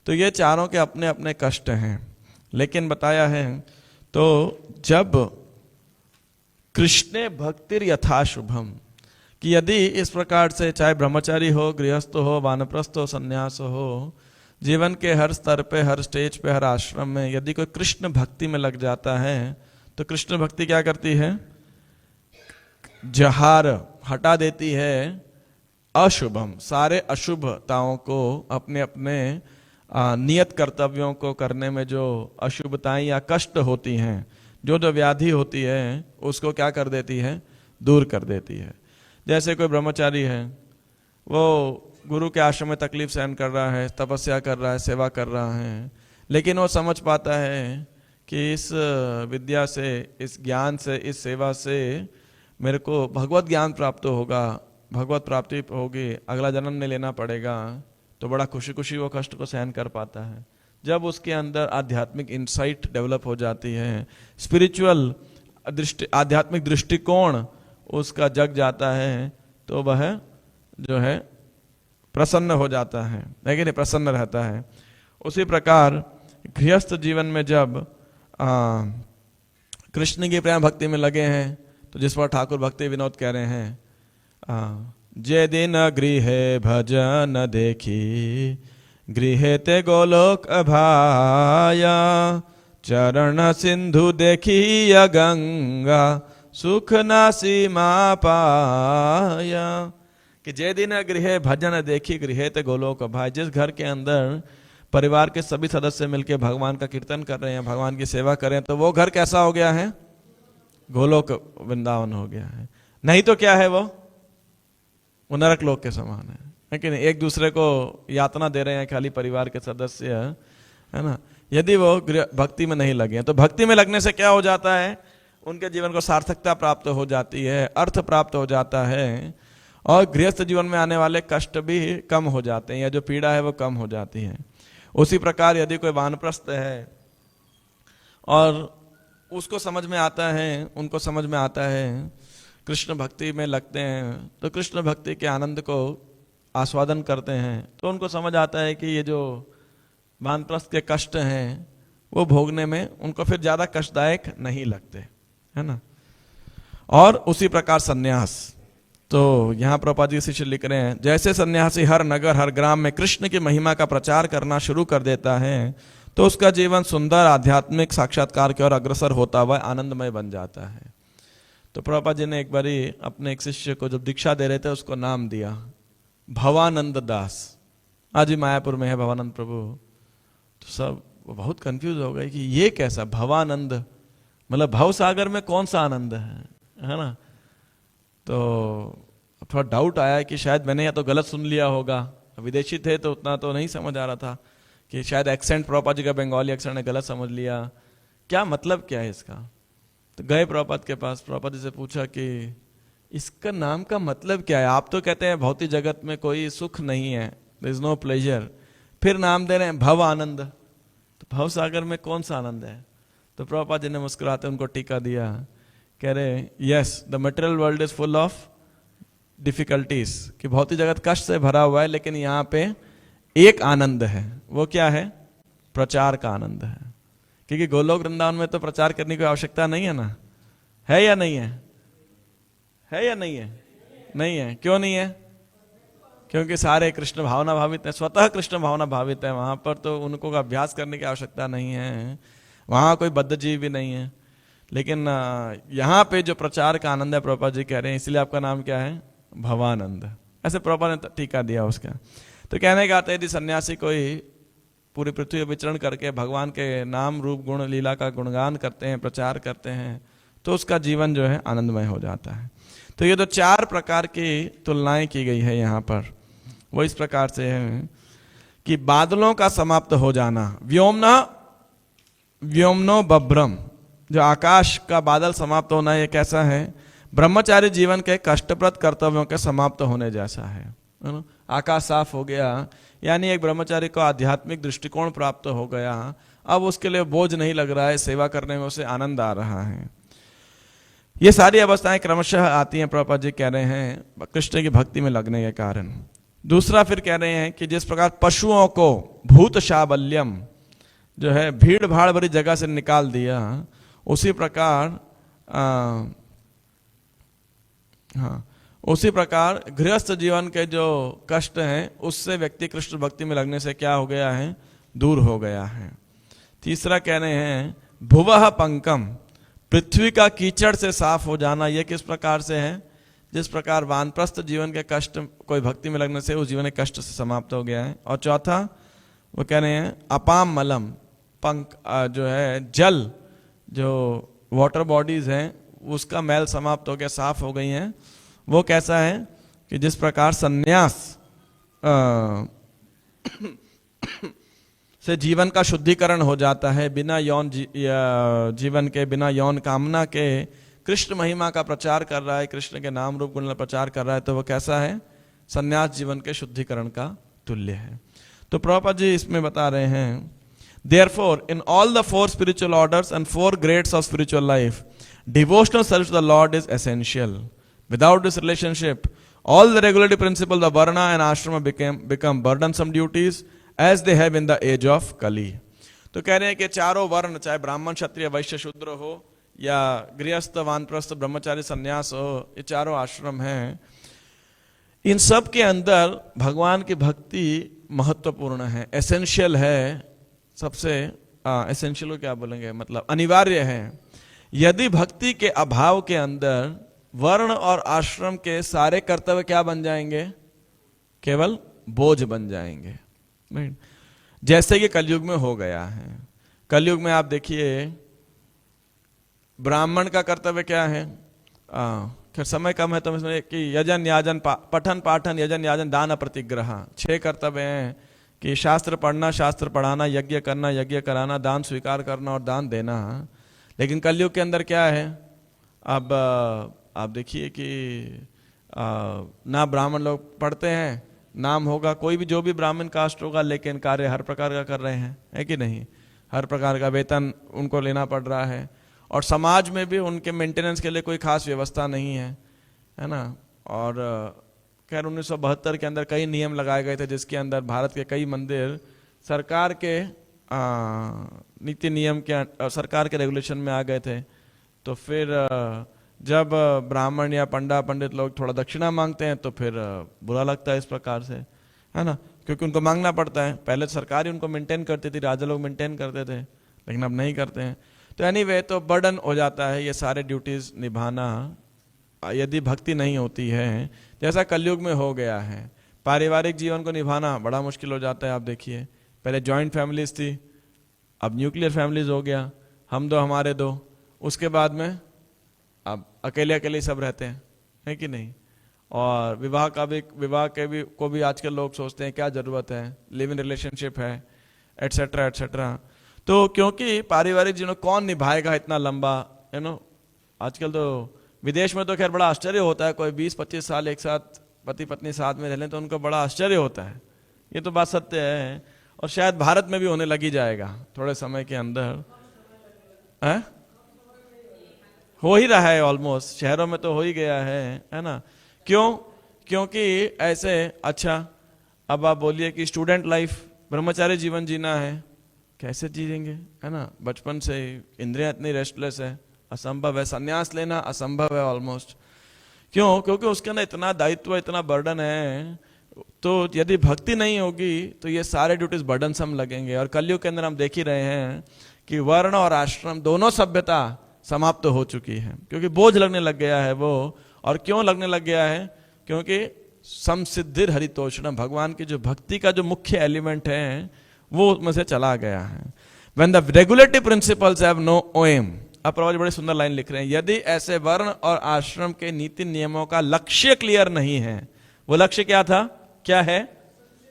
तो ये चारों के अपने अपने कष्ट हैं। लेकिन बताया है तो जब कृष्णे भक्तिर यथा शुभम, कि यदि इस प्रकार से चाहे ब्रह्मचारी हो, गृहस्थ हो, वानप्रस्थ हो, संन्यास हो, जीवन के हर स्तर पे, हर स्टेज पे, हर आश्रम में यदि कोई कृष्ण भक्ति में लग जाता है तो कृष्ण भक्ति क्या करती है? जहार हटा देती है अशुभम, सारे अशुभताओं को, अपने अपने नियत कर्तव्यों को करने में जो अशुभताएं या कष्ट होती हैं, जो व्याधि होती है, उसको क्या कर देती है? दूर कर देती है। जैसे कोई ब्रह्मचारी है, वो गुरु के आश्रम में तकलीफ सहन कर रहा है, तपस्या कर रहा है, सेवा कर रहा है, लेकिन वो समझ पाता है कि इस विद्या से, इस ज्ञान से, इस सेवा से मेरे को भगवत ज्ञान प्राप्त होगा, भगवत प्राप्ति होगी, अगला जन्म में लेना पड़ेगा, तो बड़ा खुशी खुशी वो कष्ट को सहन कर पाता है। जब उसके अंदर आध्यात्मिक इंसाइट डेवलप हो जाती है, स्पिरिचुअल आध्यात्मिक दृष्टिकोण उसका जग जाता है, तो वह जो है प्रसन्न हो जाता है कि नहीं, प्रसन्न रहता है। उसी प्रकार गृहस्थ जीवन में जब कृष्ण की प्रेम भक्ति में लगे हैं, तो जिस पर ठाकुर भक्ति विनोद कह रहे हैं, जे दिन गृहे भजन देखी, गृहे ते गोलोक अभाया, चरण सिंधु देखी गंगा, सुख ना सीमा पाया। कि जे दिन गृह भजन देखी, गृह ते गोलोक अभाया, जिस घर के अंदर परिवार के सभी सदस्य मिलकर भगवान का कीर्तन कर रहे हैं, भगवान की सेवा कर रहे हैं, तो वो घर कैसा हो गया है? गोलोक वृंदावन हो गया है। नहीं तो क्या है वो नरक लोक के समान है कि नहीं? एक दूसरे को यातना दे रहे हैं खाली परिवार के सदस्य, है ना। यदि वो भक्ति में नहीं लगे, तो भक्ति में लगने से क्या हो जाता है? उनके जीवन को सार्थकता प्राप्त हो जाती है, अर्थ प्राप्त हो जाता है, और गृहस्थ जीवन में आने वाले कष्ट भी कम हो जाते हैं, या जो पीड़ा है वो कम हो जाती है। उसी प्रकार यदि कोई वानप्रस्थ है और उसको समझ में आता है, उनको समझ में आता है, कृष्ण भक्ति में लगते हैं, तो कृष्ण भक्ति के आनंद को आस्वादन करते हैं, तो उनको समझ आता है कि ये जो वानप्रस्थ के कष्ट हैं वो भोगने में उनको फिर ज्यादा कष्टदायक नहीं लगते, है ना। और उसी प्रकार सन्यास, तो यहाँ प्रभुपाद जी शिष्य लिख रहे हैं, जैसे सन्यासी हर नगर हर ग्राम में कृष्ण की महिमा का प्रचार करना शुरू कर देता है, तो उसका जीवन सुंदर आध्यात्मिक साक्षात्कार की ओर अग्रसर होता हुआ आनंदमय बन जाता है। तो प्रभुपाद जी ने एक बारी अपने एक शिष्य को जब दीक्षा दे रहे थे, उसको नाम दिया भवानंद दास। आज भी मायापुर में है भवानंद प्रभु। तो सब बहुत कंफ्यूज हो गए कि ये कैसा भवानंद, मतलब भव सागर में कौन सा आनंद है ना। तो थोड़ा डाउट आया कि शायद मैंने या तो गलत सुन लिया होगा, विदेशी थे तो उतना तो नहीं समझ आ रहा था, कि शायद एक्सेंट प्रभुपाद जी का बंगाली एक्सेंट ने गलत समझ लिया, क्या मतलब क्या है इसका। तो गए प्रभुपाद के पास, प्रभुपाद जी से पूछा कि इसका नाम का मतलब क्या है, आप तो कहते हैं भौतिक जगत में कोई सुख नहीं है, देयर इज नो प्लेजर, फिर नाम दे रहे हैं भव आनंद, तो भव सागर में कौन सा आनंद है। तो प्रभुपाद जी ने मुस्कुराते उनको टीका दिया, कह रहे yes the material world is full of difficulties, कि भौतिक जगत कष्ट से भरा हुआ है, लेकिन यहाँ पे एक आनंद है, वो क्या है? प्रचार का आनंद है। क्योंकि गोलोक वृंदावन में तो प्रचार करने की आवश्यकता नहीं है ना, है या नहीं है? है या नहीं है? नहीं है। क्यों नहीं है? क्योंकि सारे कृष्ण भावना भावित हैं, स्वतः कृष्ण भावना भावित है वहां पर, तो उनको अभ्यास करने की आवश्यकता नहीं है, वहां कोई बद्ध जीव भी नहीं है। लेकिन यहाँ पे जो प्रचार का आनंद है, प्रभुपाद जी कह रहे हैं, इसलिए आपका नाम क्या है? भवानंद। ऐसे प्रभुपाद ने टीका दिया उसका। तो कहने का आता है, यदि सन्यासी कोई पूरी पृथ्वी विचरण करके भगवान के नाम रूप गुण लीला का गुणगान करते हैं, प्रचार करते हैं, तो उसका जीवन जो है आनंदमय हो जाता है। तो ये तो 4 प्रकार की तुलनाएं की गई है यहाँ पर, वो इस प्रकार से है कि बादलों का समाप्त हो जाना, व्योमनो बभ्रम, जो आकाश का बादल समाप्त होना, ये कैसा है? ब्रह्मचारी जीवन के कष्टप्रद कर्तव्यों के समाप्त होने जैसा है ना। आकाश साफ हो गया, यानी एक ब्रह्मचारी को आध्यात्मिक दृष्टिकोण प्राप्त हो गया, अब उसके लिए बोझ नहीं लग रहा है, सेवा करने में उसे आनंद आ रहा है। ये सारी अवस्थाएं क्रमशः आती हैं, प्रभुपाद जी कह रहे हैं, कृष्ण की भक्ति में लगने के कारण। दूसरा फिर कह रहे हैं कि जिस प्रकार पशुओं को भूत शाबल्यम, जो है भीड़ भाड़ भरी जगह से निकाल दिया, उसी प्रकार उसी प्रकार गृहस्थ जीवन के जो कष्ट हैं, उससे व्यक्ति कृष्ण भक्ति में लगने से क्या हो गया है? दूर हो गया है। तीसरा कह रहे हैं भुवः पंकम, पृथ्वी का कीचड़ से साफ हो जाना। यह किस प्रकार से है? जिस प्रकार वानप्रस्थ जीवन के कष्ट कोई भक्ति में लगने से उस जीवन के कष्ट से समाप्त हो गया है। और चौथा वो कह रहे हैं अपाम मलम, पंख जो है जल, जो वाटर बॉडीज हैं, उसका मैल समाप्त हो गया, साफ हो गई हैं। वो कैसा है? कि जिस प्रकार सन्यास से जीवन का शुद्धिकरण हो जाता है, बिना यौन जीवन के, बिना यौन कामना के कृष्ण महिमा का प्रचार कर रहा है, कृष्ण के नाम रूप गुण का प्रचार कर रहा है, तो वो कैसा है? संन्यास जीवन के शुद्धिकरण का तुल्य है। तो प्रभुपाद जी इसमें बता रहे हैं, Therefore, in all the four spiritual orders and four grades of spiritual life, devotional service to the Lord is essential. Without this relationship, all the regulative principles of Varna and Ashrama become burdensome duties as they have in the age of Kali. तो कह रहे हैं कि चारों वर्ण, चाहे ब्राह्मण, क्षत्रिय, वैश्य, शूद्र हो या गृहस्थ, वानप्रस्थ, ब्रह्मचारी, संन्यास हो, ये चारों आश्रम हैं, इन सब के अंदर भगवान की भक्ति महत्वपूर्ण है, एसेंशियल है। सबसे एसेंशियल को क्या बोलेंगे, मतलब अनिवार्य है। यदि भक्ति के अभाव के अंदर वर्ण और आश्रम के सारे कर्तव्य क्या बन जाएंगे? केवल बोझ बन जाएंगे। जैसे कि कलयुग में हो गया है। कलयुग में आप देखिए, ब्राह्मण का कर्तव्य क्या है? खैर समय कम है तो इसमें कि यजन याजन पठन पाठन यजन याजन दान प्रतिग्रह, 6 कर्तव्य हैं कि शास्त्र पढ़ना, शास्त्र पढ़ाना, यज्ञ करना, यज्ञ कराना, दान स्वीकार करना और दान देना। लेकिन कलयुग के अंदर क्या है? अब आप देखिए कि ना ब्राह्मण लोग पढ़ते हैं, नाम होगा कोई भी, जो भी ब्राह्मण कास्ट होगा, लेकिन कार्य हर प्रकार का कर रहे हैं, है कि नहीं? हर प्रकार का वेतन उनको लेना पड़ रहा है, और समाज में भी उनके मेंटेनेंस के लिए कोई खास व्यवस्था नहीं है, है ना? और खैर 1972 के अंदर कई नियम लगाए गए थे, जिसके अंदर भारत के कई मंदिर सरकार के नीति नियम के, सरकार के रेगुलेशन में आ गए थे। तो फिर जब ब्राह्मण या पंडित लोग थोड़ा दक्षिणा मांगते हैं तो फिर बुरा लगता है इस प्रकार से, है ना? क्योंकि उनको मांगना पड़ता है। पहले सरकार ही उनको मेंटेन करती थी, राजा लोग मेंटेन करते थे, लेकिन अब नहीं करते हैं। तो एनीवे, तो बर्डन हो जाता है ये सारे ड्यूटीज निभाना, यदि भक्ति नहीं होती है, जैसा कलयुग में हो गया है। पारिवारिक जीवन को निभाना बड़ा मुश्किल हो जाता है। आप देखिए, पहले जॉइंट फैमिलीज थी, अब न्यूक्लियर फैमिलीज हो गया, हम दो हमारे दो, उसके बाद में अब अकेले अकेले सब रहते हैं, है कि नहीं? और विवाह को भी आजकल लोग सोचते हैं क्या जरूरत है, लिव इन रिलेशनशिप है, एटसेट्रा एटसेट्रा। तो क्योंकि पारिवारिक जीवन कौन निभाएगा इतना लंबा, यू नो? आजकल तो विदेश में तो खैर बड़ा आश्चर्य होता है, कोई 20-25 साल एक साथ पति पत्नी साथ में रह लें तो उनको बड़ा आश्चर्य होता है। ये तो बात सत्य है, और शायद भारत में भी होने लगी जाएगा थोड़े समय के अंदर। है? हो ही रहा है ऑलमोस्ट, शहरों में तो हो ही गया है ना? क्यों? क्योंकि ऐसे, अच्छा अब आप बोलिए कि स्टूडेंट लाइफ, ब्रह्मचारी जीवन जीना है, कैसे जिएंगे, है ना? बचपन से इंद्रियां इतनी रेस्टलेस है, असंभव है। संन्यास लेना असंभव है ऑलमोस्ट। क्यों? क्योंकि उसके अंदर इतना दायित्व, इतना बर्डन है। तो यदि भक्ति नहीं होगी तो ये सारे ड्यूटीज बर्डनसम लगेंगे। और कलयुग के अंदर हम देख ही रहे हैं कि वर्ण और आश्रम दोनों सभ्यता समाप्त हो चुकी है, क्योंकि बोझ लगने लग गया है वो। और क्यों लगने लग गया है? क्योंकि समसिद्धिर हरितोषणम, भगवान की जो भक्ति का जो मुख्य एलिमेंट है वो उसमें से चला गया है। When the regulative principles have no aim, अब प्रभु जी बड़ी सुंदर लाइन लिख रहे हैं, यदि ऐसे वर्ण और आश्रम के नीति नियमों का लक्ष्य क्लियर नहीं है, वो लक्ष्य क्या था, क्या है?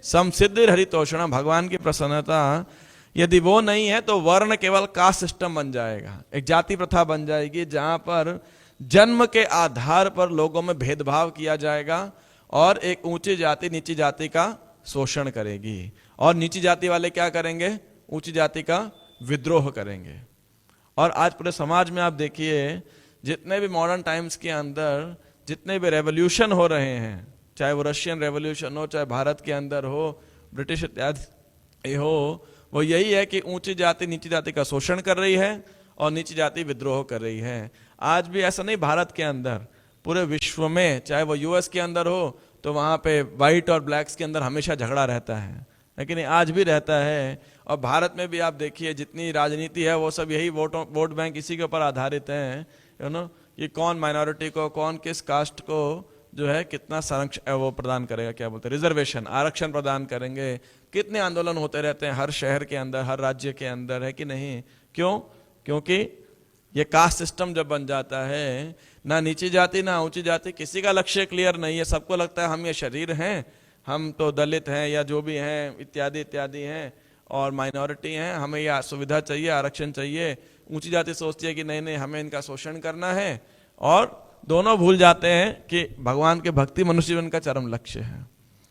समसिद्धिर हरितोषणम, भगवान की प्रसन्नता। यदि वो नहीं है तो वर्ण केवल कास्ट सिस्टम बन जाएगा, एक जाति प्रथा बन जाएगी, जहां पर जन्म के आधार पर लोगों में भेदभाव किया जाएगा और एक ऊंची जाति नीची जाति का शोषण करेगी। और नीची जाति वाले क्या करेंगे? ऊंची जाति का विद्रोह करेंगे। और आज पूरे समाज में आप देखिए, जितने भी मॉडर्न टाइम्स के अंदर जितने भी रेवोल्यूशन हो रहे हैं, चाहे वो रशियन रेवोल्यूशन हो, चाहे भारत के अंदर हो, ब्रिटिश इत्यादि हो, वो यही है कि ऊंची जाति नीची जाति का शोषण कर रही है और नीची जाति विद्रोह कर रही है। आज भी ऐसा नहीं, भारत के अंदर, पूरे विश्व में, चाहे वो यूएस के अंदर हो तो वहां पे व्हाइट और ब्लैक्स के अंदर हमेशा झगड़ा रहता है, लेकिन आज भी रहता है। और भारत में भी आप देखिए, जितनी राजनीति है वो सब यही वोट बैंक इसी के ऊपर आधारित है, यू नो, कि कौन माइनॉरिटी को, कौन किस कास्ट को जो है कितना संरक्षण वो प्रदान करेगा, क्या बोलते हैं, रिजर्वेशन, आरक्षण प्रदान करेंगे। कितने आंदोलन होते रहते हैं हर शहर के अंदर, हर राज्य के अंदर, है कि नहीं? क्यों? क्योंकि ये कास्ट सिस्टम जब बन जाता है, ना नीची जाति ना ऊंची जाति, किसी का लक्ष्य क्लियर नहीं है। सबको लगता है हम ये शरीर हैं, हम तो दलित हैं या जो भी हैं, इत्यादि इत्यादि हैं, और माइनॉरिटी हैं, हमें यह सुविधा चाहिए, आरक्षण चाहिए। ऊंची जाति सोचती है कि नहीं नहीं, हमें इनका शोषण करना है, और दोनों भूल जाते हैं कि भगवान के भक्ति मनुष्य जीवन का चरम लक्ष्य है।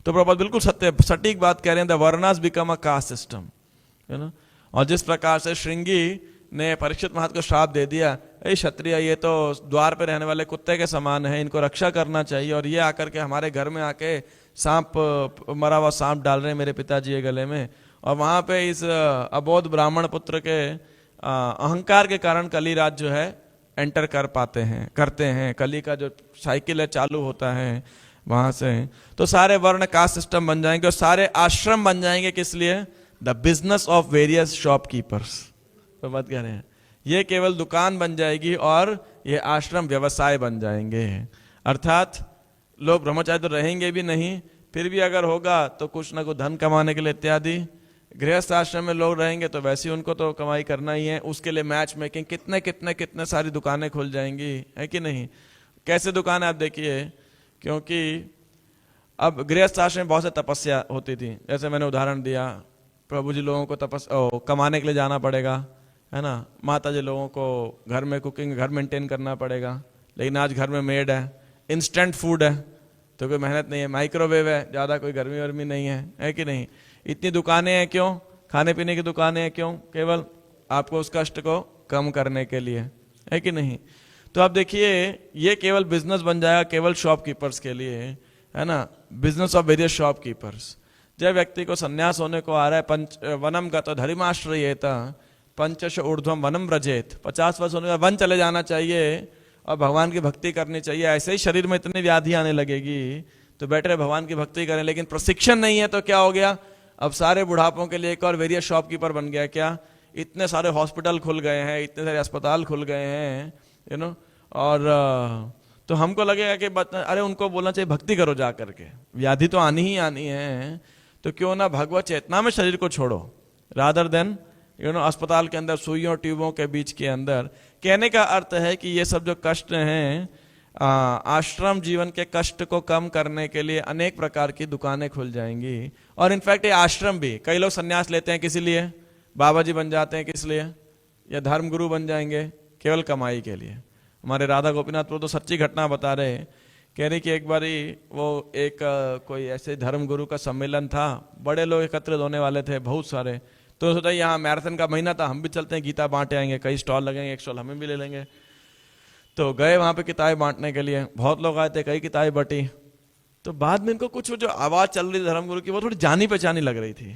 तो प्रभुपाद बिल्कुल सत्य सटीक बात कह रहे हैं, the varnas become a caste system, है ना। और जिस प्रकार से श्रृंगी ने परीक्षित महाराज को श्राप दे दिया, ए क्षत्रिय ये तो द्वार पे रहने वाले कुत्ते के समान है, इनको रक्षा करना चाहिए, और ये आकर के हमारे घर में आके सांप, मरा हुआ सांप डाल रहे हैं मेरे पिताजी के गले में। और वहां पे इस अबोध ब्राह्मण पुत्र के अहंकार के कारण कलिराज जो है एंटर करते हैं, कली का जो साइकिल है चालू होता है वहां से। तो सारे वर्ण कास्ट सिस्टम बन जाएंगे और सारे आश्रम बन जाएंगे, किस लिए? The business of various shopkeepers. तो बात कह रहे हैं ये केवल दुकान बन जाएगी और ये आश्रम व्यवसाय बन जाएंगे। अर्थात लोग ब्रह्मचारी तो रहेंगे भी नहीं, फिर भी अगर होगा तो कुछ ना कुछ धन कमाने के लिए इत्यादि। गृहस्थ आश्रम में लोग रहेंगे तो वैसे ही उनको तो कमाई करना ही है, उसके लिए मैच मेकिंग, कितने सारी दुकानें खुल जाएंगी, है कि नहीं। कैसे दुकान है आप देखिए, क्योंकि अब गृहस्थ आश्रम में बहुत से तपस्या होती थी, जैसे मैंने उदाहरण दिया, प्रभु जी लोगों को कमाने के लिए जाना पड़ेगा, है ना। माता जी लोगों को घर में कुकिंग, घर मेंटेन करना पड़ेगा, लेकिन आज घर में मेड है, इंस्टेंट फूड है तो कोई मेहनत नहीं है, माइक्रोवेव है, ज़्यादा कोई गर्मी वर्मी नहीं है कि नहीं। इतनी दुकानें हैं क्यों? खाने पीने की दुकानें हैं क्यों? केवल आपको उस कष्ट को कम करने के लिए, है कि नहीं। तो आप देखिए ये केवल बिजनेस बन जाएगा केवल शॉपकीपर्स के लिए, है ना, बिजनेस ऑफ वेरियस शॉपकीपर्स। जब व्यक्ति को संन्यास होने को आ रहा है, वनम गतो धर्माश्रयेत पंचश ऊर्ध्वम वनम व्रजेत, 50 वर्ष होने का वन चले जाना चाहिए और भगवान की भक्ति करनी चाहिए। ऐसे ही शरीर में इतनी व्याधि आने लगेगी तो बेटर है भगवान की भक्ति करें। लेकिन प्रशिक्षण नहीं है तो क्या हो गया, अब सारे बुढ़ापों के लिए एक और वेरियस शॉपकीपर बन गया। क्या इतने सारे हॉस्पिटल खुल गए हैं, इतने सारे अस्पताल खुल गए हैं, यू नो। और तो हमको लगेगा कि अरे उनको बोलना चाहिए भक्ति करो जा करके, व्याधि तो आनी ही आनी है, तो क्यों ना भगवत चेतना में शरीर को छोड़ो, रादर देन अस्पताल के अंदर सुइयों ट्यूबों के बीच के अंदर। कहने का अर्थ है कि ये सब जो कष्ट हैं, आश्रम जीवन के कष्ट को कम करने के लिए अनेक प्रकार की दुकानें खुल जाएंगी। और इनफैक्ट ये आश्रम भी, कई लोग संन्यास लेते हैं किसी लिए, बाबा जी बन जाते हैं किस लिए, या धर्म गुरु बन जाएंगे केवल कमाई के लिए। हमारे राधा गोपीनाथ प्रभु तो सच्ची घटना बता रहे, कह रहे कि एक बारी वो एक कोई ऐसे धर्म गुरु का सम्मेलन था, बड़े लोग एकत्रित होने वाले थे बहुत सारे, तो सोचा यहाँ मैराथन का महीना था, हम भी चलते हैं, गीता बांटे आएंगे, कई स्टॉल लगेंगे, एक स्टॉल हमें भी ले लेंगे। तो गए वहां पे किताबें बांटने के लिए, बहुत लोग आए थे, कई किताबें बटी। तो बाद में इनको कुछ जो आवाज चल रही थी धर्मगुरु की वो थोड़ी जानी पहचानी लग रही थी,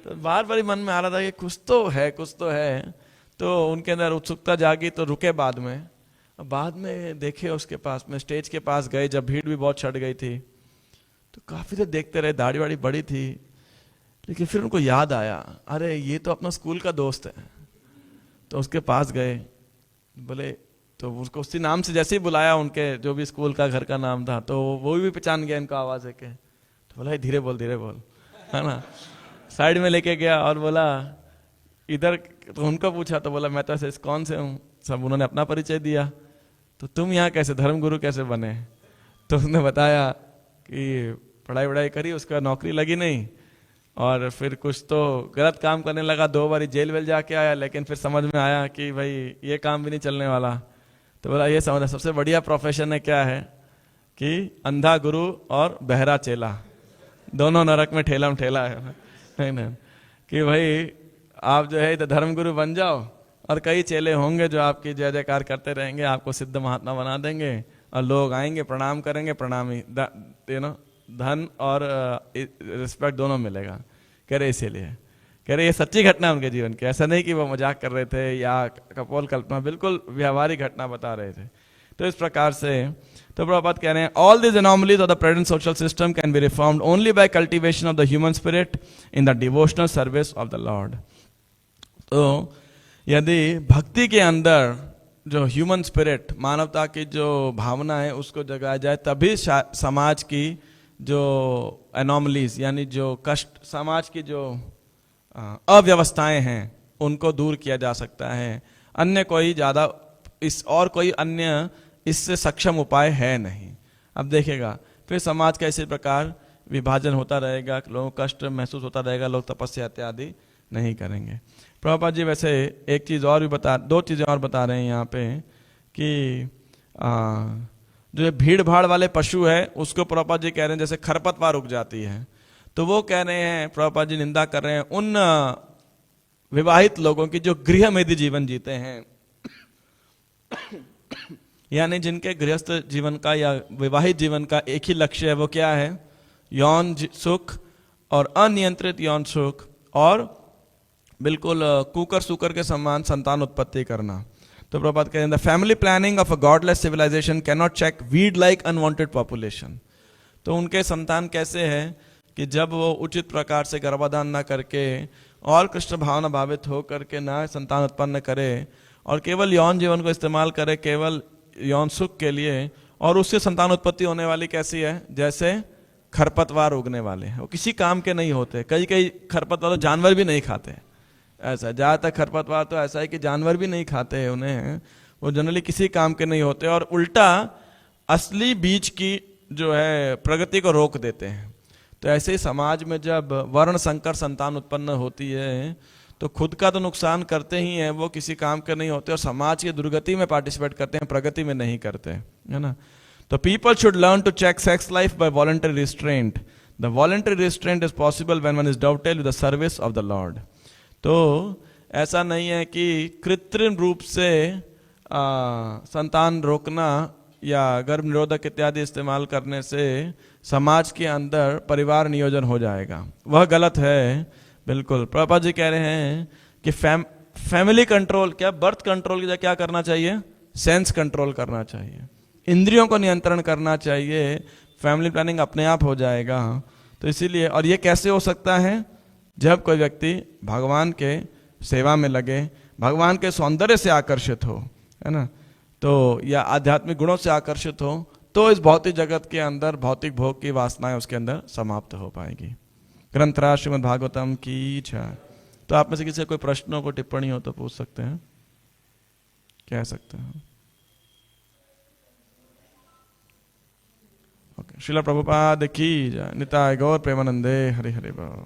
तो बार बार मन में आ रहा था कि कुछ तो है। तो उनके अंदर उत्सुकता जागी, तो रुके बाद में देखे उसके पास में, स्टेज के पास गए जब भीड़ भी बहुत छट गई थी, तो काफी देर देखते रहे, दाढ़ी वाड़ी बड़ी थी, लेकिन फिर उनको याद आया अरे ये तो अपना स्कूल का दोस्त है। तो उसके पास गए, बोले, तो उसको उसी नाम से जैसे ही बुलाया, उनके जो भी स्कूल का घर का नाम था, तो वो भी पहचान गया इनको आवाज है के। तो बोला धीरे बोल है ना। साइड में लेके गया और बोला इधर, तो उनको पूछा तो बोला मैं तो ऐसे कौन से हूँ, सब उन्होंने अपना परिचय दिया। तो तुम यहाँ कैसे धर्मगुरु कैसे बने? तो उसने बताया कि पढ़ाई वढ़ाई करी, उसका नौकरी लगी नहीं, और फिर कुछ तो गलत काम करने लगा, 2 बारी जेल वेल जाके आया, लेकिन फिर समझ में आया कि भाई ये काम भी नहीं चलने वाला। तो बोला ये समझ, सबसे बढ़िया प्रोफेशन है क्या है कि अंधा गुरु और बहरा चेला, दोनों नरक में ठेला है ना, कि भाई आप जो है तो धर्मगुरु बन जाओ, और कई चेले होंगे जो आपकी जय जयकार करते रहेंगे, आपको सिद्ध महात्मा बना देंगे, और लोग आएंगे प्रणाम करेंगे, प्रणामी धन और रिस्पेक्ट दोनों मिलेगा। कह रहे इसीलिए, कह रहे ये सच्ची घटना उनके जीवन की, ऐसा नहीं कि वो मजाक कर रहे थे या कपोल कल्पना, बिल्कुल व्यावहारिक घटना बता रहे थे। तो इस प्रकार से तो प्रभुपाद कह रहे हैं all this anomalies of the present social system can be reformed only by cultivation of the human spirit in the devotional service of the Lord. तो यदि भक्ति के अंदर जो ह्यूमन स्पिरिट, मानवता की जो भावना है, उसको जगाया जाए, तभी समाज की जो एनॉमलीज यानी जो कष्ट, समाज की जो अव्यवस्थाएं हैं उनको दूर किया जा सकता है। अन्य कोई ज्यादा और कोई अन्य इससे सक्षम उपाय है नहीं। अब देखेगा फिर समाज का इसी प्रकार विभाजन होता रहेगा, लोगों को कष्ट महसूस होता रहेगा, लोग तपस्या इत्यादि नहीं करेंगे। प्रभुपाद जी वैसे एक चीज और भी दो चीजें और बता रहे हैं यहाँ पे कि जो ये भीड़ भाड़ वाले पशु है उसको प्रभुपाद जी कह रहे हैं जैसे खरपतवार उग जाती है, तो वो कह रहे हैं, प्रभुपाद जी निंदा कर रहे हैं उन विवाहित लोगों की जो गृहमेधी जीवन जीते हैं, यानी जिनके गृहस्थ जीवन का या विवाहित जीवन का एक ही लक्ष्य है, वो क्या है? यौन सुख और अनियंत्रित यौन सुख और बिल्कुल कुकर सुकर के समान संतान उत्पत्ति करना। तो प्रभुपाद कहते हैं the family planning of a godless civilisation can not check weed like unwanted population. तो उनके संतान कैसे है कि जब वो उचित प्रकार से गर्भाधान ना करके और कृष्ण भावना भावित हो करके ना संतान उत्पन्न करे और केवल यौन जीवन को इस्तेमाल करे केवल यौन सुख के लिए, और उससे संतान उत्पत्ति होने वाली कैसी है? जैसे खरपतवार उगने वाले हैं, वो किसी काम के नहीं होते। कई कई खरपतवार जानवर भी नहीं खाते, ऐसा ज्यादातर खरपतवार तो ऐसा है कि जानवर भी नहीं खाते हैं उन्हें, वो जनरली किसी काम के नहीं होते और उल्टा असली बीज की जो है प्रगति को रोक देते हैं। तो ऐसे ही समाज में जब वर्ण संकर संतान उत्पन्न होती है तो खुद का तो नुकसान करते ही हैं, वो किसी काम के नहीं होते और समाज की दुर्गति में पार्टिसिपेट करते हैं, प्रगति में नहीं करते, है ना। तो people should learn to check sex life by voluntary restraint. The voluntary restraint is possible when one is dotted with the service of the Lord. तो ऐसा नहीं है कि कृत्रिम रूप से संतान रोकना या गर्भ निरोधक इत्यादि इस्तेमाल करने से समाज के अंदर परिवार नियोजन हो जाएगा, वह गलत है। बिल्कुल प्रभुपाद जी कह रहे हैं कि फैमिली कंट्रोल क्या, बर्थ कंट्रोल की जगह क्या करना चाहिए? सेंस कंट्रोल करना चाहिए, इंद्रियों को नियंत्रण करना चाहिए, फैमिली प्लानिंग अपने आप हो जाएगा। तो इसीलिए, और ये कैसे हो सकता है? जब कोई व्यक्ति भगवान के सेवा में लगे, भगवान के सौंदर्य से आकर्षित हो, है ना, तो या आध्यात्मिक गुणों से आकर्षित हो, तो इस भौतिक जगत के अंदर भौतिक भोग की वासनाएं उसके अंदर समाप्त हो पाएगी। ग्रंथराज श्रीमद् भागवतम की जय। तो आप में से किसी कोई प्रश्नों को टिप्पणी हो तो पूछ सकते हैं, कह सकते हैं। ओके, श्रील प्रभुपाद की जय। निताय गौर प्रेमानंदे हरे हरे बोल।